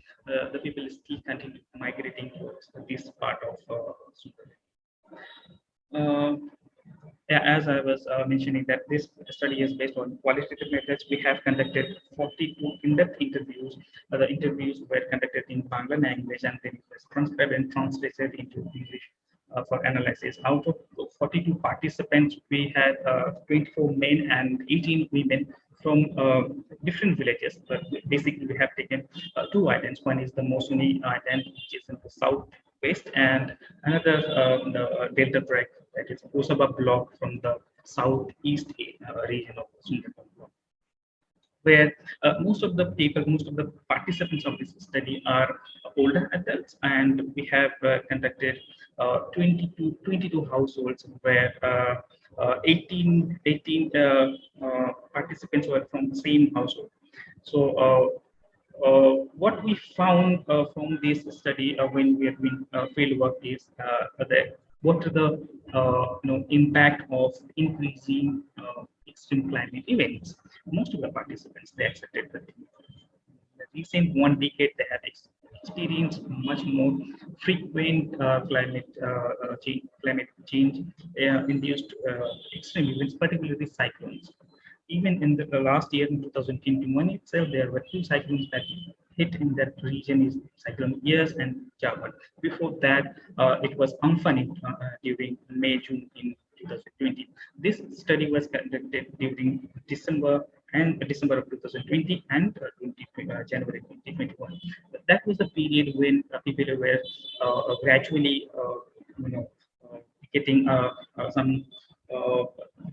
the people still continue migrating towards this part of yeah, as I was mentioning that this study is based on qualitative methods. We have conducted 42 in-depth interviews. The interviews were conducted in Bangla language and then was transcribed and translated into English for analysis. Out of 42 participants, we had 24 men and 18 women from different villages. But basically, we have taken two islands. One is the Mosuni Island, which is in the southwest, and another the Delta Break, that is Osaba block from the southeast region of Sundarban block, where most of the people, most of the participants of this study are older adults, and we have conducted 22 households where 18 participants were from the same household. So what we found from this study when we are doing field work is that what are the impact of increasing extreme climate events. Most of the participants, they accepted that in the recent 1 decade they have experienced much more frequent climate change induced extreme events, particularly cyclones. Even in the last year, in 2021 itself, there were 2 cyclones that hit in that region, is Cyclone Yas and Jawan. Before that, it was Amphan during May, June in 2020. This study was conducted during December of 2020 and January 2021. That was the period when people were gradually, getting some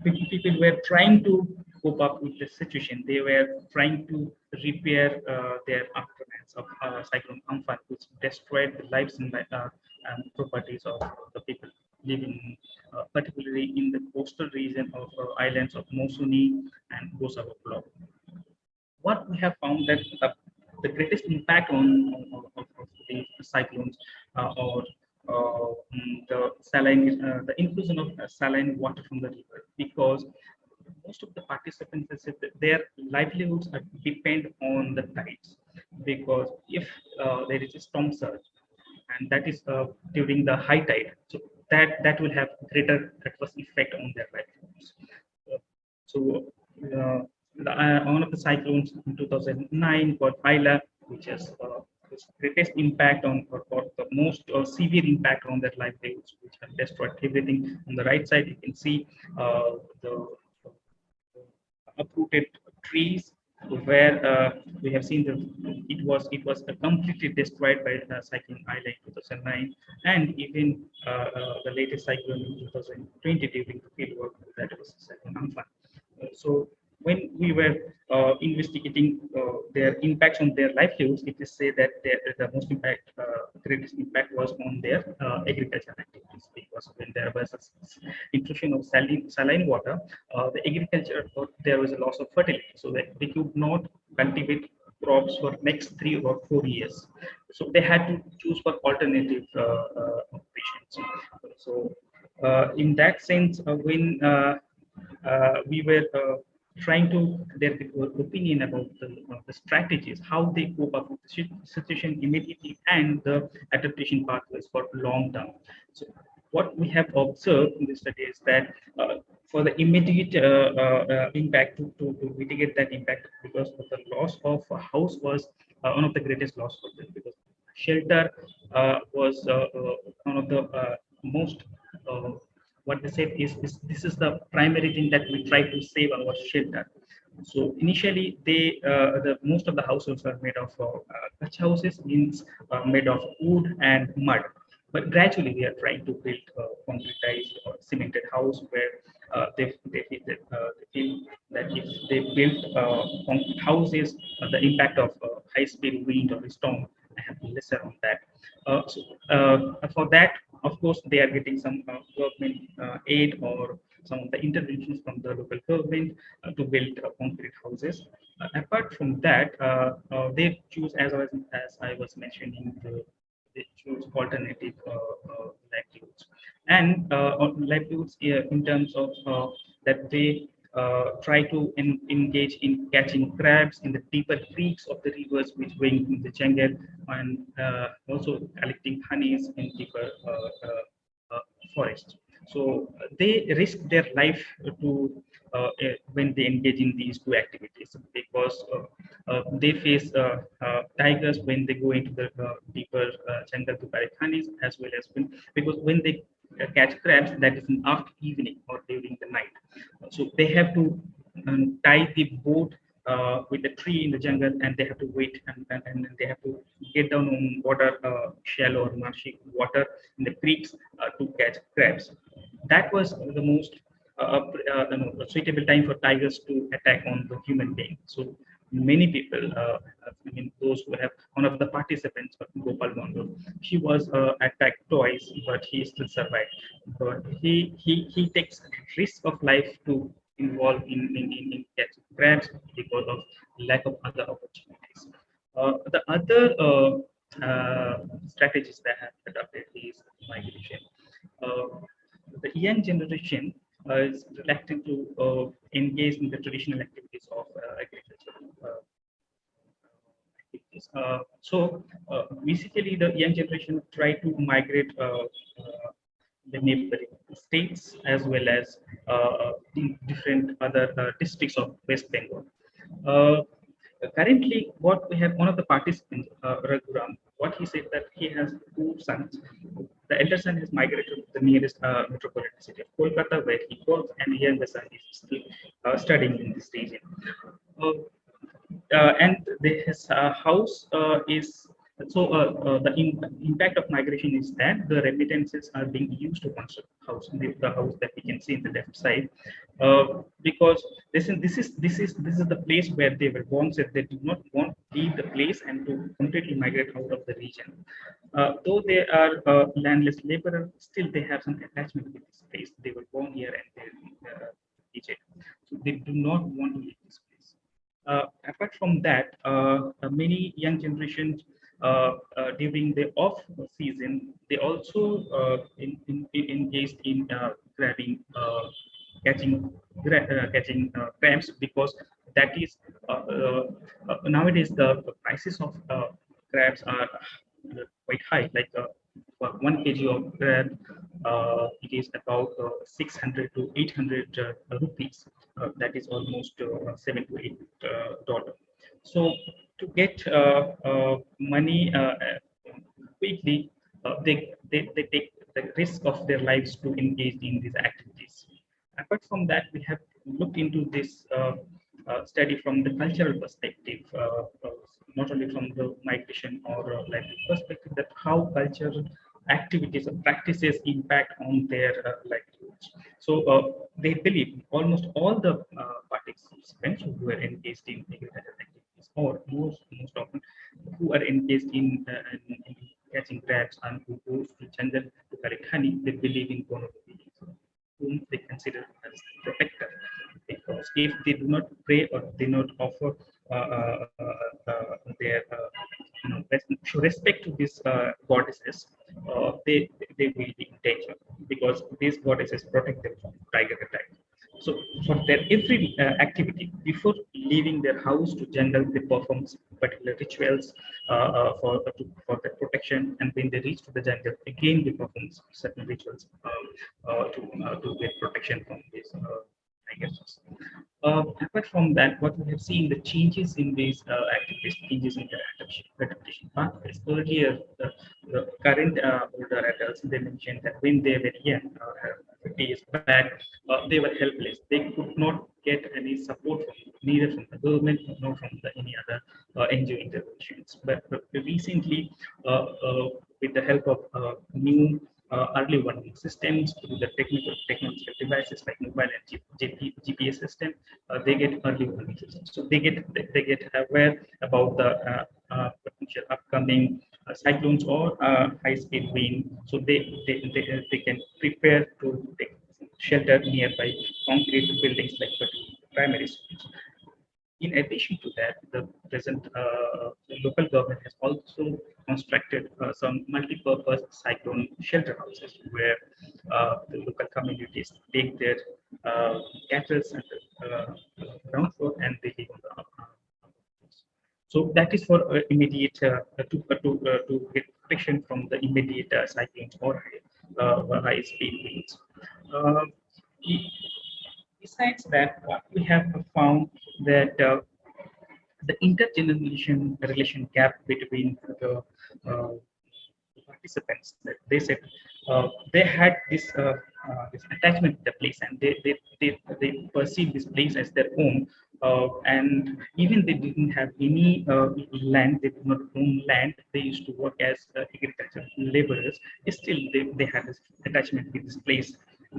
people were trying to cope up with the situation. They were trying to repair their aftermaths of Cyclone Amphan, which destroyed the lives and properties of the people living, particularly in the coastal region of islands of Mosuni and Gosaba block. What we have found that the greatest impact of the cyclones or the saline, the inclusion of saline water from the river, because most of the participants said that their livelihoods depend on the tides, because if there is a storm surge, and that is during the high tide, so that will have greater adverse effect on their livelihoods. One of the cyclones in 2009 called Aila, which has greatest impact on, or the most severe impact on their livelihoods, which have destroyed everything. On the right side, you can see the uprooted trees, where we have seen that it was completely destroyed by Cyclone Aila in 2009, and even the latest cyclone in 2020 during the field work, that was Cyclone Amphan. So when we were investigating their impacts on their livelihoods, it is said that the most greatest impact was on their agricultural activities, because when there was intrusion of saline water, the agriculture, there was a loss of fertility, so that they could not cultivate crops for next 3 or 4 years. So they had to choose for alternative operations. So in that sense, when we were trying to their opinion about the strategies, how they cope up with the situation immediately, and the adaptation pathways for long term. So what we have observed in this study is that for the immediate impact, to mitigate that impact, because of the loss of a house was one of the greatest loss for them, because shelter was one of the most what they said is this is the primary thing that we try to save our shelter. So initially, most of the houses are made of Dutch houses, means made of wood and mud. But gradually, we are trying to build a concretized or cemented house where they feel that if they build concrete houses, the impact of high-speed wind or storm have lesser on that. For that, of course, they are getting some government aid or some of the interventions from the local government to build concrete houses. Apart from that, they choose, as I was mentioning, they choose alternative livelihoods. And livelihoods in terms of that they try to engage in catching crabs in the deeper creeks of the rivers which going in the jungle, and also collecting honeys in deeper forests. So they risk their life to when they engage in these two activities, because they face tigers when they go into the deeper jungle to collect honeys, as well as because when they catch crabs, that is in after evening or during the night. So they have to tie the boat with the tree in the jungle, and they have to wait, and they have to get down on water, shallow or marshy water in the creeks to catch crabs. That was the most suitable time for tigers to attack on the human being. So many people, I mean, those who have one of the participants, Gopal Mondo, he was attacked twice, but he still survived. But he takes risk of life to involve in catching crabs because of lack of other opportunities. The other strategies that have adopted is migration. The young generation is reluctant to engage in the traditional activities of agriculture. Activities. Basically, the young generation try to migrate the neighboring states, as well as in different other districts of West Bengal. Uh, Currently, what we have, one of the participants, Raghuram, what he said that he has two sons. The elder son has migrated to the nearest metropolitan city of Kolkata, where he works, and the younger son is still studying in this region. Uh, and his house is the impact of migration is that the remittances are being used to construct the house that we can see in the left side, because this is the place where they were born, so they do not want to leave the place and to completely migrate out of the region. Though they are landless laborer, still they have some attachment with this place. They were born here and they teach it, so they do not want to leave this place. Apart from that, many young generations during the off season, they also engaged in grabbing, catching crabs, because that is nowadays the prices of crabs are quite high. Like for 1 kg of crab, it is about 600 to 800 rupees. That is almost $7 to $8. So to get money quickly, they take the risk of their lives to engage in these activities. Apart from that, we have looked into this study from the cultural perspective, not only from the migration or language perspective, that how cultural activities or practices impact on their livelihoods. So they believe almost all the participants who were engaged in agricultural activities, or most often who are engaged in catching crabs and who goes to jungle to collect honey, they believe in one of the beings whom they consider as protector. Because if they do not pray or they not offer their show respect to these goddesses, they will be in danger, because these goddesses protect them from tiger attack. So for their every activity, before leaving their house to jungle, they perform particular rituals for their protection, and when they reach to the jungle, again they perform certain rituals to get protection from these tigers. Apart from that, what we have seen, the changes in these activities, changes in their adaptation pathways. Earlier, the current older adults, they mentioned that when they were young, 50 years back, they were helpless. They could not get any support from neither from the government nor from any other NGO interventions. But recently, with the help of new early warning systems through the technological devices like mobile and GPS system, they get early warning systems. So they get aware about the potential upcoming cyclones or high speed wind. So they can prepare to take shelter nearby concrete buildings like primary schools. In addition to that, the present the local government has also constructed some multi-purpose cyclone shelter houses where the local communities take their cattle and ground floor and they live on the so that is for immediate to get protection from the immediate cyclones or high speed winds. Uh, Besides that, what we have found that the intergeneration relation gap between the participants that they said they had this attachment to the place and they perceive this place as their own and even they didn't have any land, they did not own land, they used to work as agricultural laborers, still they had this attachment with this place.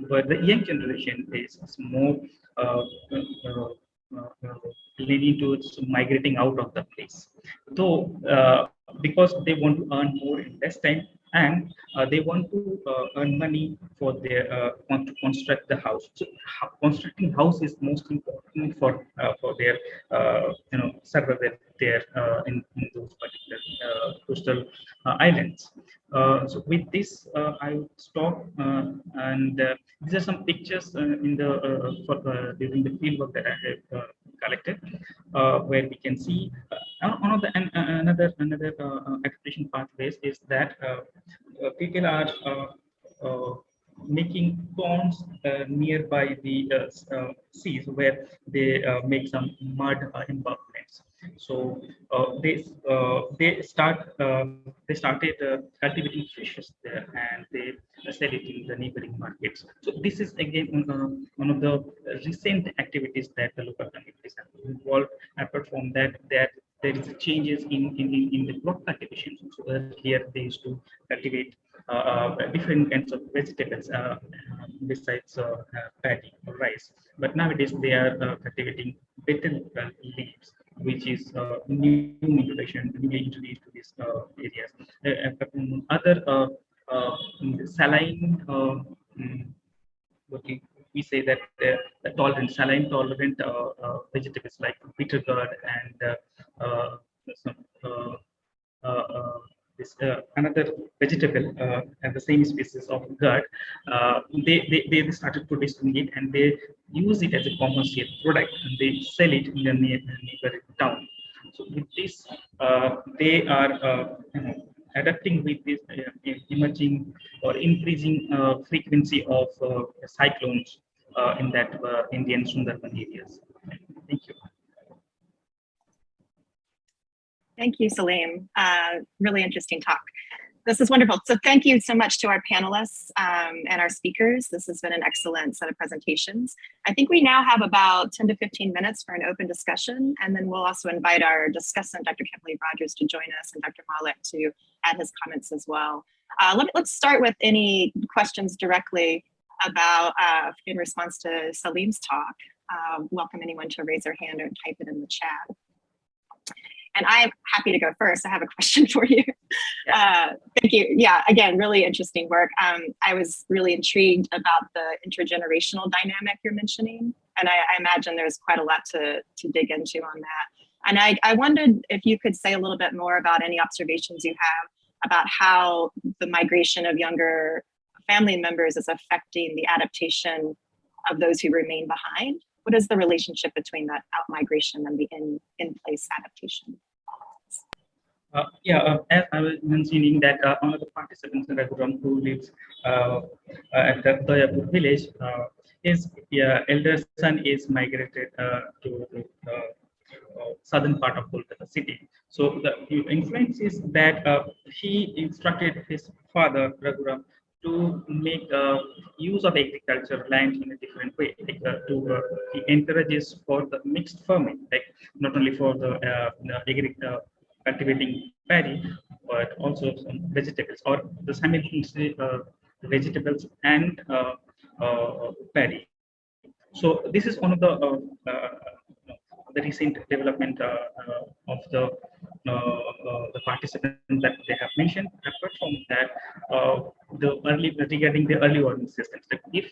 But the young generation is more leaning towards migrating out of the place. Though, because they want to earn more in less time and they want to earn money for their want to construct the house. So constructing house is most important for their survival there in those particular coastal islands. So with this, I will stop and these are some pictures in the during the fieldwork that I have collected, where we can see one of the another adaptation pathways is that people are making ponds nearby the seas where they make some mud embankments. So they started cultivating fishes there and they sell it in the neighboring markets. So this is again one of the recent activities that the local communities have involved. Apart from that, there is changes in the crop cultivation. So earlier they used to cultivate different kinds of vegetables besides paddy or rice. But nowadays they are cultivating betel leaves, which is new innovation, newly introduced to these areas. Other saline we say that the tolerant, saline tolerant vegetables like bitter gourd and some this another vegetable and the same species of gourd, they started producing it and they use it as a commercial product and they sell it in the neighboring town. So with this, they are adapting with this emerging or increasing frequency of cyclones in that Indian Sundarban areas. Thank you. Thank you, Salim. Really interesting talk. This is wonderful. So thank you so much to our panelists and our speakers. This has been an excellent set of presentations. I think we now have about 10 to 15 minutes for an open discussion, and then we'll also invite our discussant, Dr. Kimberly Rogers, to join us and Dr. Malik to add his comments as well. Let's start with any questions directly about, in response to Salim's talk. Welcome anyone to raise their hand or type it in the chat. And I'm happy to go first. I have a question for you. Thank you. Yeah, again, really interesting work. I was really intrigued about the intergenerational dynamic you're mentioning. And I imagine there's quite a lot to dig into on that. And I wondered if you could say a little bit more about any observations you have about how the migration of younger family members is affecting the adaptation of those who remain behind. What is the relationship between that out migration and the in-place adaptation? As I was mentioning that one of the participants in Raghuram who lives at the Dayapur village, his elder son is migrated to the southern part of Kolkata city. So the influence is that he instructed his father Raghuram to make use of agriculture land in a different way, like he encourages for the mixed farming, like not only for cultivating paddy, but also some vegetables or the simultaneously vegetables and paddy. So this is one of the recent development of the participants that they have mentioned. Apart from that, the early regarding the early warning systems, like if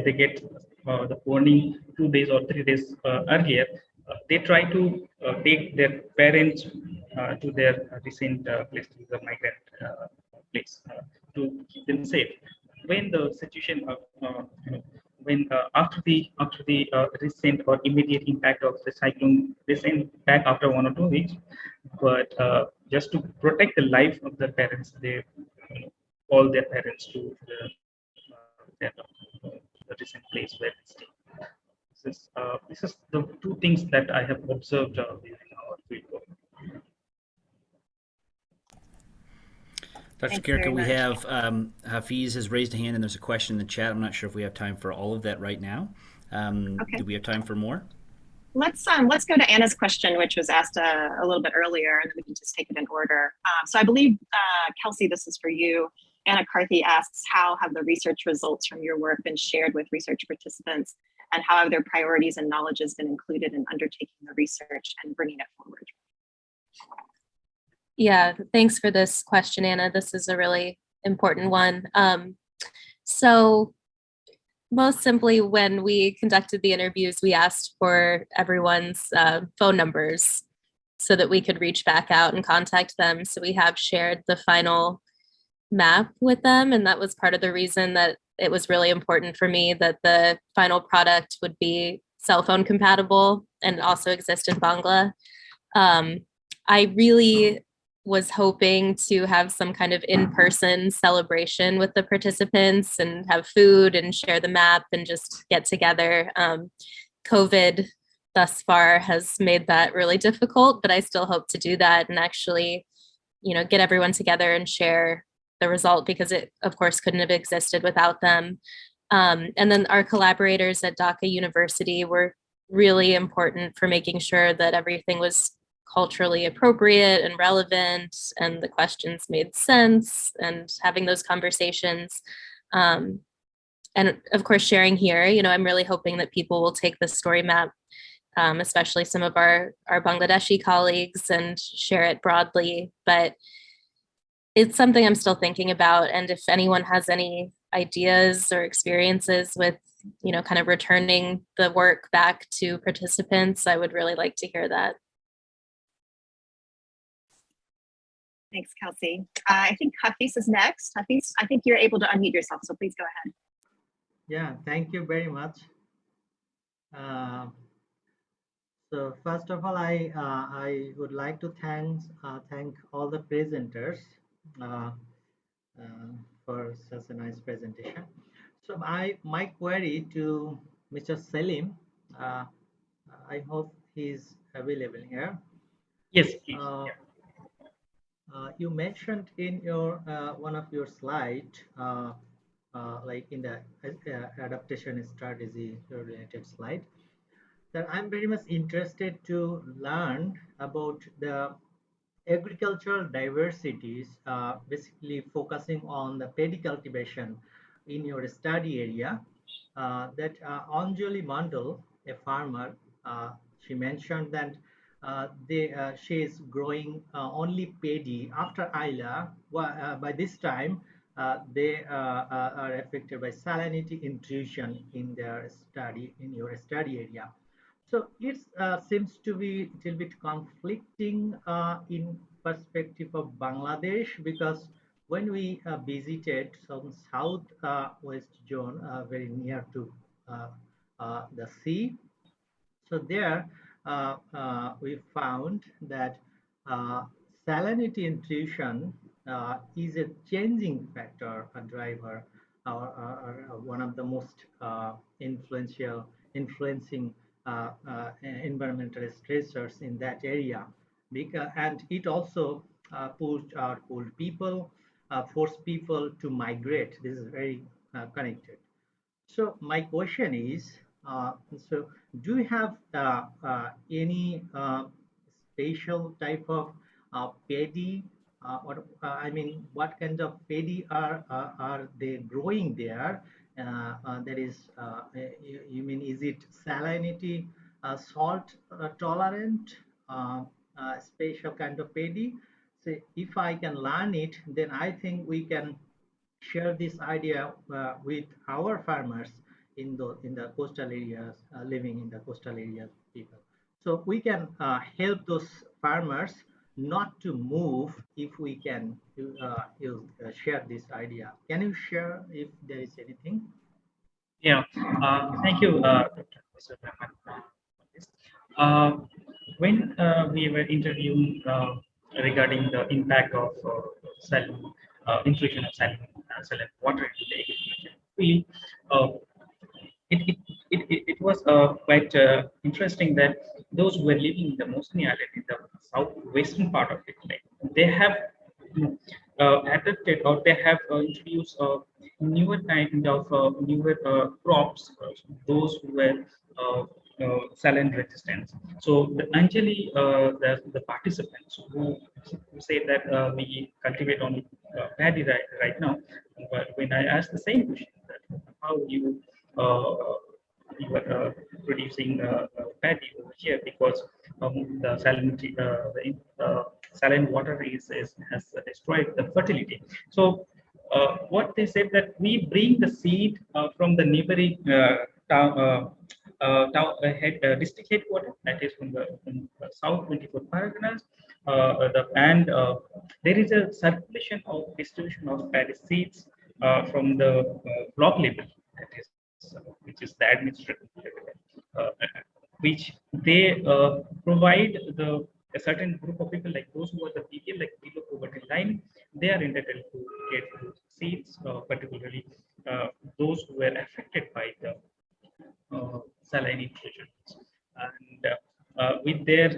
they get the warning 2 days or 3 days earlier, they try to take their parents to their recent place, to the migrant place, to keep them safe. When the situation of when after the recent or immediate impact of the cyclone, they send back after 1 or 2 weeks. But just to protect the life of the parents, they call their parents to the recent place where they stay. This is the two things that I have observed during our field work. Dr. Thanks very Kirka, we much. have Hafiz has raised a hand, and there's a question in the chat. I'm not sure if we have time for all of that right now. Okay. Do we have time for more? Let's go to Anna's question, which was asked a little bit earlier, and then we can just take it in order. So I believe, Kelsey, this is for you. Anna Carthy asks, how have the research results from your work been shared with research participants, and how have their priorities and knowledges been included in undertaking the research and bringing it forward? Yeah, thanks for this question, Anna. This is a really important one. So most simply, when we conducted the interviews, we asked for everyone's phone numbers so that we could reach back out and contact them. So we have shared the final map with them, and that was part of the reason that it was really important for me that the final product would be cell phone compatible and also exist in Bangla. I really was hoping to have some kind of in-person celebration with the participants and have food and share the map and just get together. COVID thus far has made that really difficult, but I still hope to do that and actually, get everyone together and share the result, because it, of course, couldn't have existed without them. And then our collaborators at Dhaka University were really important for making sure that everything was culturally appropriate and relevant, and the questions made sense, and having those conversations. And of course, sharing here, I'm really hoping that people will take the story map, especially some of our Bangladeshi colleagues, and share it broadly. But it's something I'm still thinking about. And if anyone has any ideas or experiences with, kind of returning the work back to participants, I would really like to hear that. Thanks, Kelsey. I think Hafiz is next. Hafiz, I think you're able to unmute yourself, so please go ahead. Yeah, thank you very much. So first of all, I would like to thank all the presenters for such a nice presentation. So my query to Mr. Selim, I hope he's available here. Yes, please. You mentioned in your one of your slide, like in the adaptation strategy related slide, that I'm very much interested to learn about the agricultural diversities, basically focusing on the paddy cultivation in your study area. That Anjali Mandal, a farmer, she mentioned that she is growing only paddy after Ayla. By this time, they are affected by salinity intrusion in their study, in your study area. So it seems to be a little bit conflicting in perspective of Bangladesh, because when we visited some south west zone, very near to the sea, so there we found that uh, salinity intrusion is a changing factor, a driver, or one of the most influencing environmental stressors in that area. And it also pushed our poor people force people to migrate. This is very connected. So my question is, so do you have any special type of paddy? Or I mean, what kind of paddy are they growing there? That is, you mean, is it salinity, salt tolerant, special kind of paddy? So if I can learn it, then I think we can share this idea with our farmers in the coastal areas, living in the coastal areas people. So we can help those farmers not to move if we can share this idea. Can you share if there is anything? Yeah, thank you, Dr. Mr. Rahman, for this. Uh, when we were interviewing regarding the impact of saline, intrusion of saline water into the agriculture, we uh, it was quite interesting that those who were living in the Mosni Island in the southwestern part of it, like, they have adapted or they have introduced newer kind of newer crops, those who were saline resistant. So the Anjali, the participants who say that we cultivate only paddy right now, but when I asked the same question, that how uh, you are producing paddy over here, because the salinity, saline water has destroyed the fertility. So what they said, that we bring the seed from the neighboring town, district headquarters, that is from the South 24 Parganas, and there is a circulation of distribution of paddy seeds from the block level, that is, which is the administrative level, which they provide a certain group of people, like those who are the people like below poverty line, they are entitled to get seeds, particularly those who were affected by the saline intrusion. And with their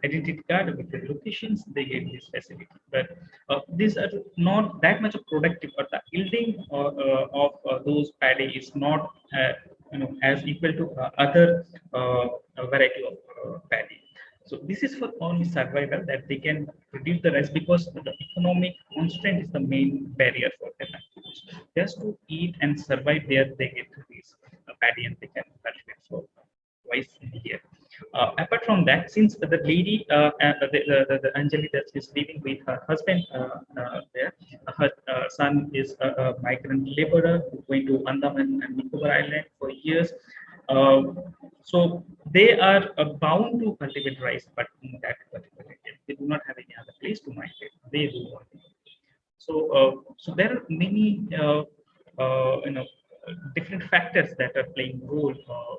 identity card, with their locations, they get this facility. But these are not that much of productive, or the yielding of those paddy is not as equal to other variety of paddy. So this is for only survival, that they can produce the rest, because the economic constraint is the main barrier for them. Just to eat and survive there, they get this paddy and they can cultivate for twice in a year. Apart from that, since the lady, the Anjali that is living with her husband there, her son is a migrant laborer going to Andaman and Nicobar Island for years. So they are bound to cultivate rice, but in that particular area, they do not have any other place to migrate. They do want. So there are many different factors that are playing role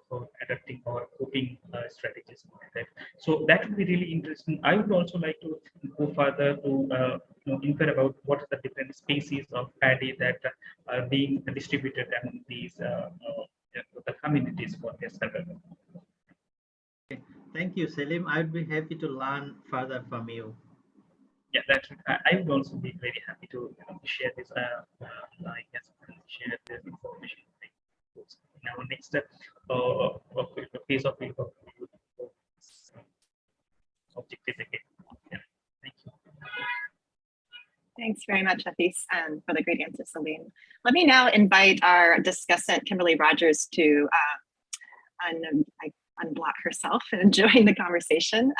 for adapting or coping strategies like that. So that would be really interesting. I would also like to go further to inquire about what are the different species of paddy that are being distributed among these the communities for their survival. Thank you, Selim. I'd be happy to learn further from you. Yeah, that I would also be very happy to share this. I guess share this information in our next phase of objective again. Yeah, thank you. Thanks very much, Hafiz, for the great answer, Salim. Let me now invite our discussant, Kimberly Rogers, to unblock herself and join the conversation.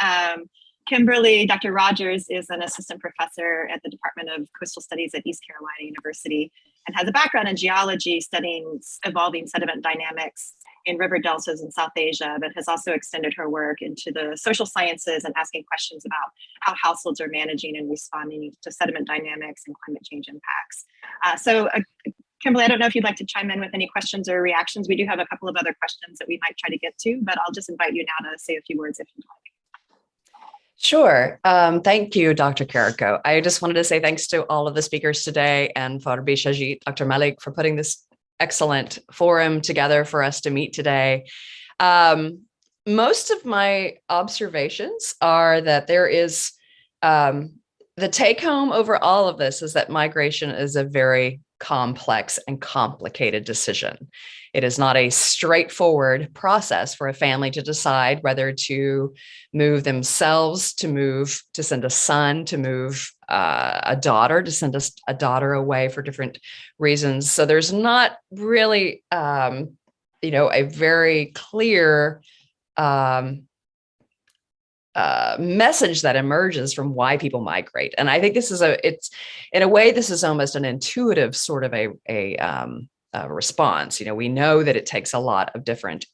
Kimberly, Dr. Rogers is an assistant professor at the Department of Coastal Studies at East Carolina University and has a background in geology studying evolving sediment dynamics in river deltas in South Asia, but has also extended her work into the social sciences and asking questions about how households are managing and responding to sediment dynamics and climate change impacts. Kimberly, I don't know if you'd like to chime in with any questions or reactions. We do have a couple of other questions that we might try to get to, but I'll just invite you now to say a few words if you'd like. Sure. Thank you, Dr. Kariko. I just wanted to say thanks to all of the speakers today and Farbi Shajit, Dr. Malik, for putting this excellent forum together for us to meet today. Most of my observations are that there the take home over all of this is that migration is a very complex and complicated decision. It is not a straightforward process for a family to decide whether to move themselves, to send a son, to move a daughter, to send a daughter away for different reasons. So there's not really, a very clear message that emerges from why people migrate. And I think this is in a way, this is almost an intuitive sort of a response. We know that it takes a lot of different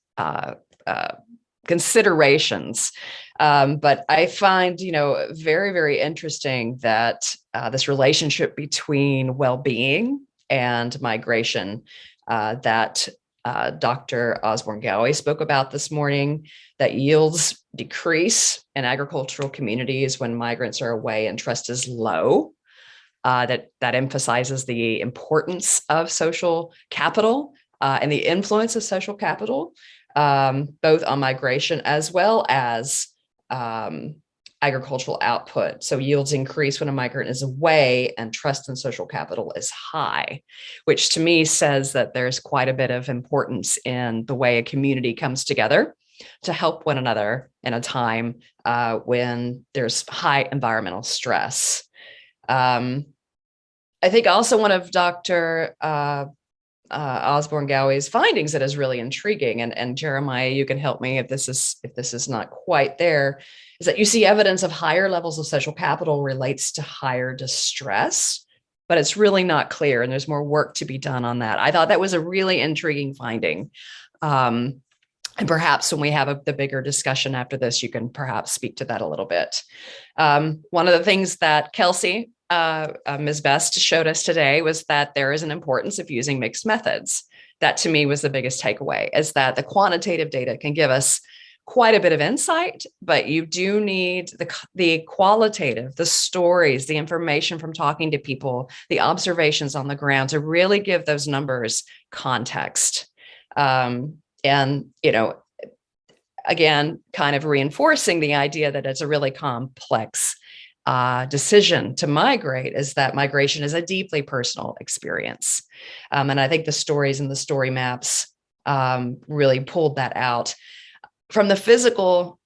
considerations. But I find, very, very interesting that this relationship between well-being and migration that Dr. Osborne Gowie spoke about this morning, that yields decrease in agricultural communities when migrants are away and trust is low. That emphasizes the importance of social capital and the influence of social capital, both on migration as well as agricultural output. So yields increase when a migrant is away and trust in social capital is high, which to me says that there's quite a bit of importance in the way a community comes together to help one another in a time when there's high environmental stress. I think also one of Dr. Osborne Gowie's findings that is really intriguing, and Jeremiah, you can help me if this is not quite there, is that you see evidence of higher levels of social capital relates to higher distress, but it's really not clear, and there's more work to be done on that. I thought that was a really intriguing finding. And perhaps when we have the bigger discussion after this, you can perhaps speak to that a little bit. One of the things that Kelsey, Ms. Best, showed us today was that there is an importance of using mixed methods. That to me was the biggest takeaway, is that the quantitative data can give us quite a bit of insight, but you do need the qualitative, the stories, the information from talking to people, the observations on the ground to really give those numbers context. And, again, kind of reinforcing the idea that it's a really complex decision to migrate, is that migration is a deeply personal experience. And I think the stories and the story maps really pulled that out. From the physical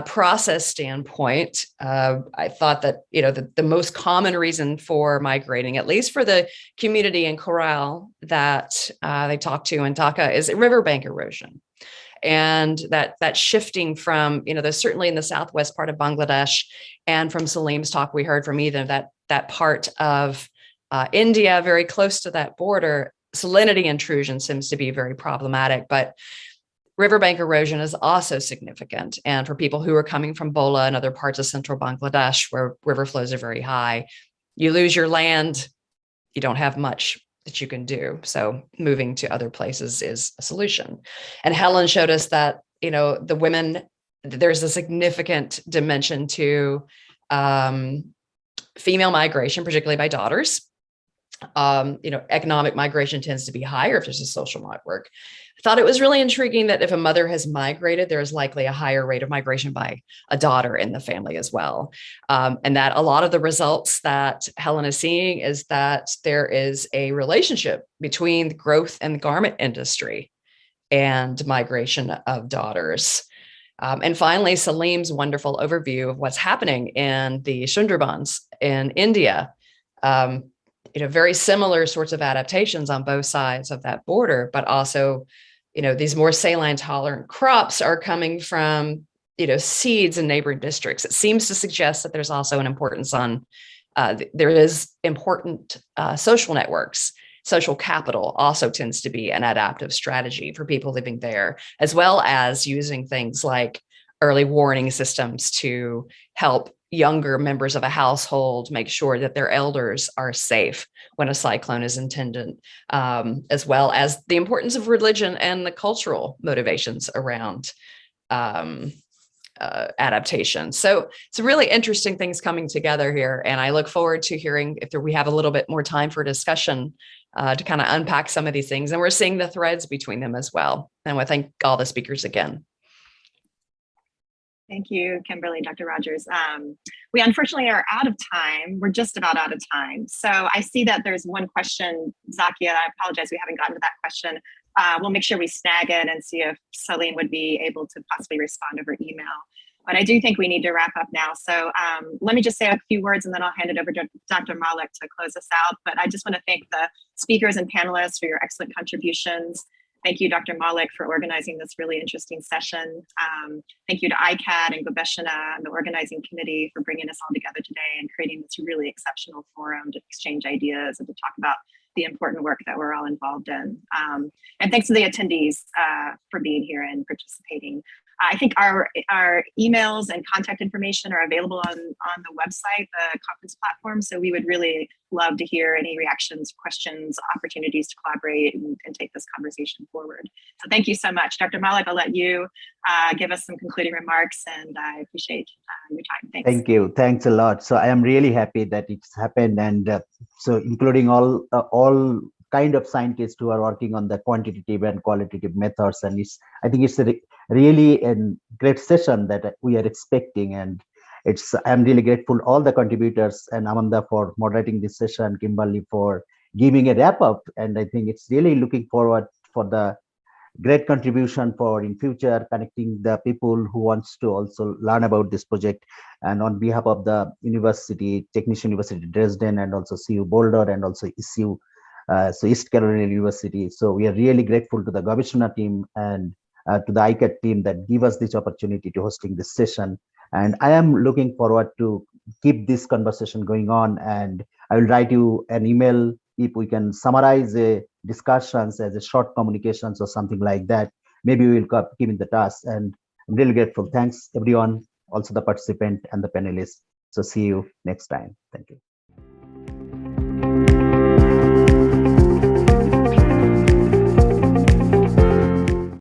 process standpoint, I thought that, the most common reason for migrating, at least for the community in Corral that they talked to in Dhaka, is riverbank erosion. And that shifting from, there's certainly in the southwest part of Bangladesh, and from Salim's talk, we heard from either that part of India, very close to that border, salinity intrusion seems to be very problematic, but riverbank erosion is also significant. And for people who are coming from Bola and other parts of central Bangladesh, where river flows are very high, you lose your land, you don't have much that you can do. So moving to other places is a solution. And Helen showed us that, the women, there's a significant dimension to female migration, particularly by daughters. Economic migration tends to be higher if there's a social network. I thought it was really intriguing that if a mother has migrated, there is likely a higher rate of migration by a daughter in the family as well. And that a lot of the results that Helen is seeing is that there is a relationship between the growth in the garment industry and migration of daughters. And finally, Salim's wonderful overview of what's happening in the Sundarbans in India. Very similar sorts of adaptations on both sides of that border, but also, these more saline tolerant crops are coming from, seeds in neighboring districts. It seems to suggest that there's also an importance on, there is important social networks. Social capital also tends to be an adaptive strategy for people living there, as well as using things like early warning systems to help younger members of a household make sure that their elders are safe when a cyclone is intended, as well as the importance of religion and the cultural motivations around adaptation. So it's really interesting things coming together here. And I look forward to hearing if we have a little bit more time for discussion to kind of unpack some of these things. And we're seeing the threads between them as well. And I thank all the speakers again. Thank you, Kimberly, Dr. Rogers. We unfortunately are out of time. We're just about out of time. So I see that there's one question, Zakia, I apologize, we haven't gotten to that question. We'll make sure we snag it and see if Salim would be able to possibly respond over email. But I do think we need to wrap up now. So let me just say a few words and then I'll hand it over to Dr. Malik to close us out. But I just want to thank the speakers and panelists for your excellent contributions. Thank you, Dr. Malik, for organizing this really interesting session. Thank you to ICAD and Gobeshona and the organizing committee for bringing us all together today and creating this really exceptional forum to exchange ideas and to talk about the important work that we're all involved in. And thanks to the attendees for being here and participating. I think our emails and contact information are available on the website, the conference platform. So we would really love to hear any reactions, questions, opportunities to collaborate and take this conversation forward. So thank you so much. Dr. Malik, I'll let you give us some concluding remarks and I appreciate your time. Thanks. Thank you. Thanks a lot. So I am really happy that it's happened. And so including all kind of scientists who are working on the quantitative and qualitative methods. And I think it's really a great session that we are expecting. And I'm really grateful to all the contributors and Amanda for moderating this session, Kimberly for giving a wrap up. And I think it's really looking forward for the great contribution for in future connecting the people who wants to also learn about this project. And on behalf of the university, Technician University Dresden, and also CU Boulder, and also ECU, so East Carolina University. So we are really grateful to the Gobeshona team and to the ICAT team that give us this opportunity to hosting this session. And I am looking forward to keep this conversation going on. And I will write you an email if we can summarize the discussions as a short communications or something like that. Maybe we will keep in the task. And I'm really grateful. Thanks everyone, also the participant and the panelists. So see you next time. Thank you.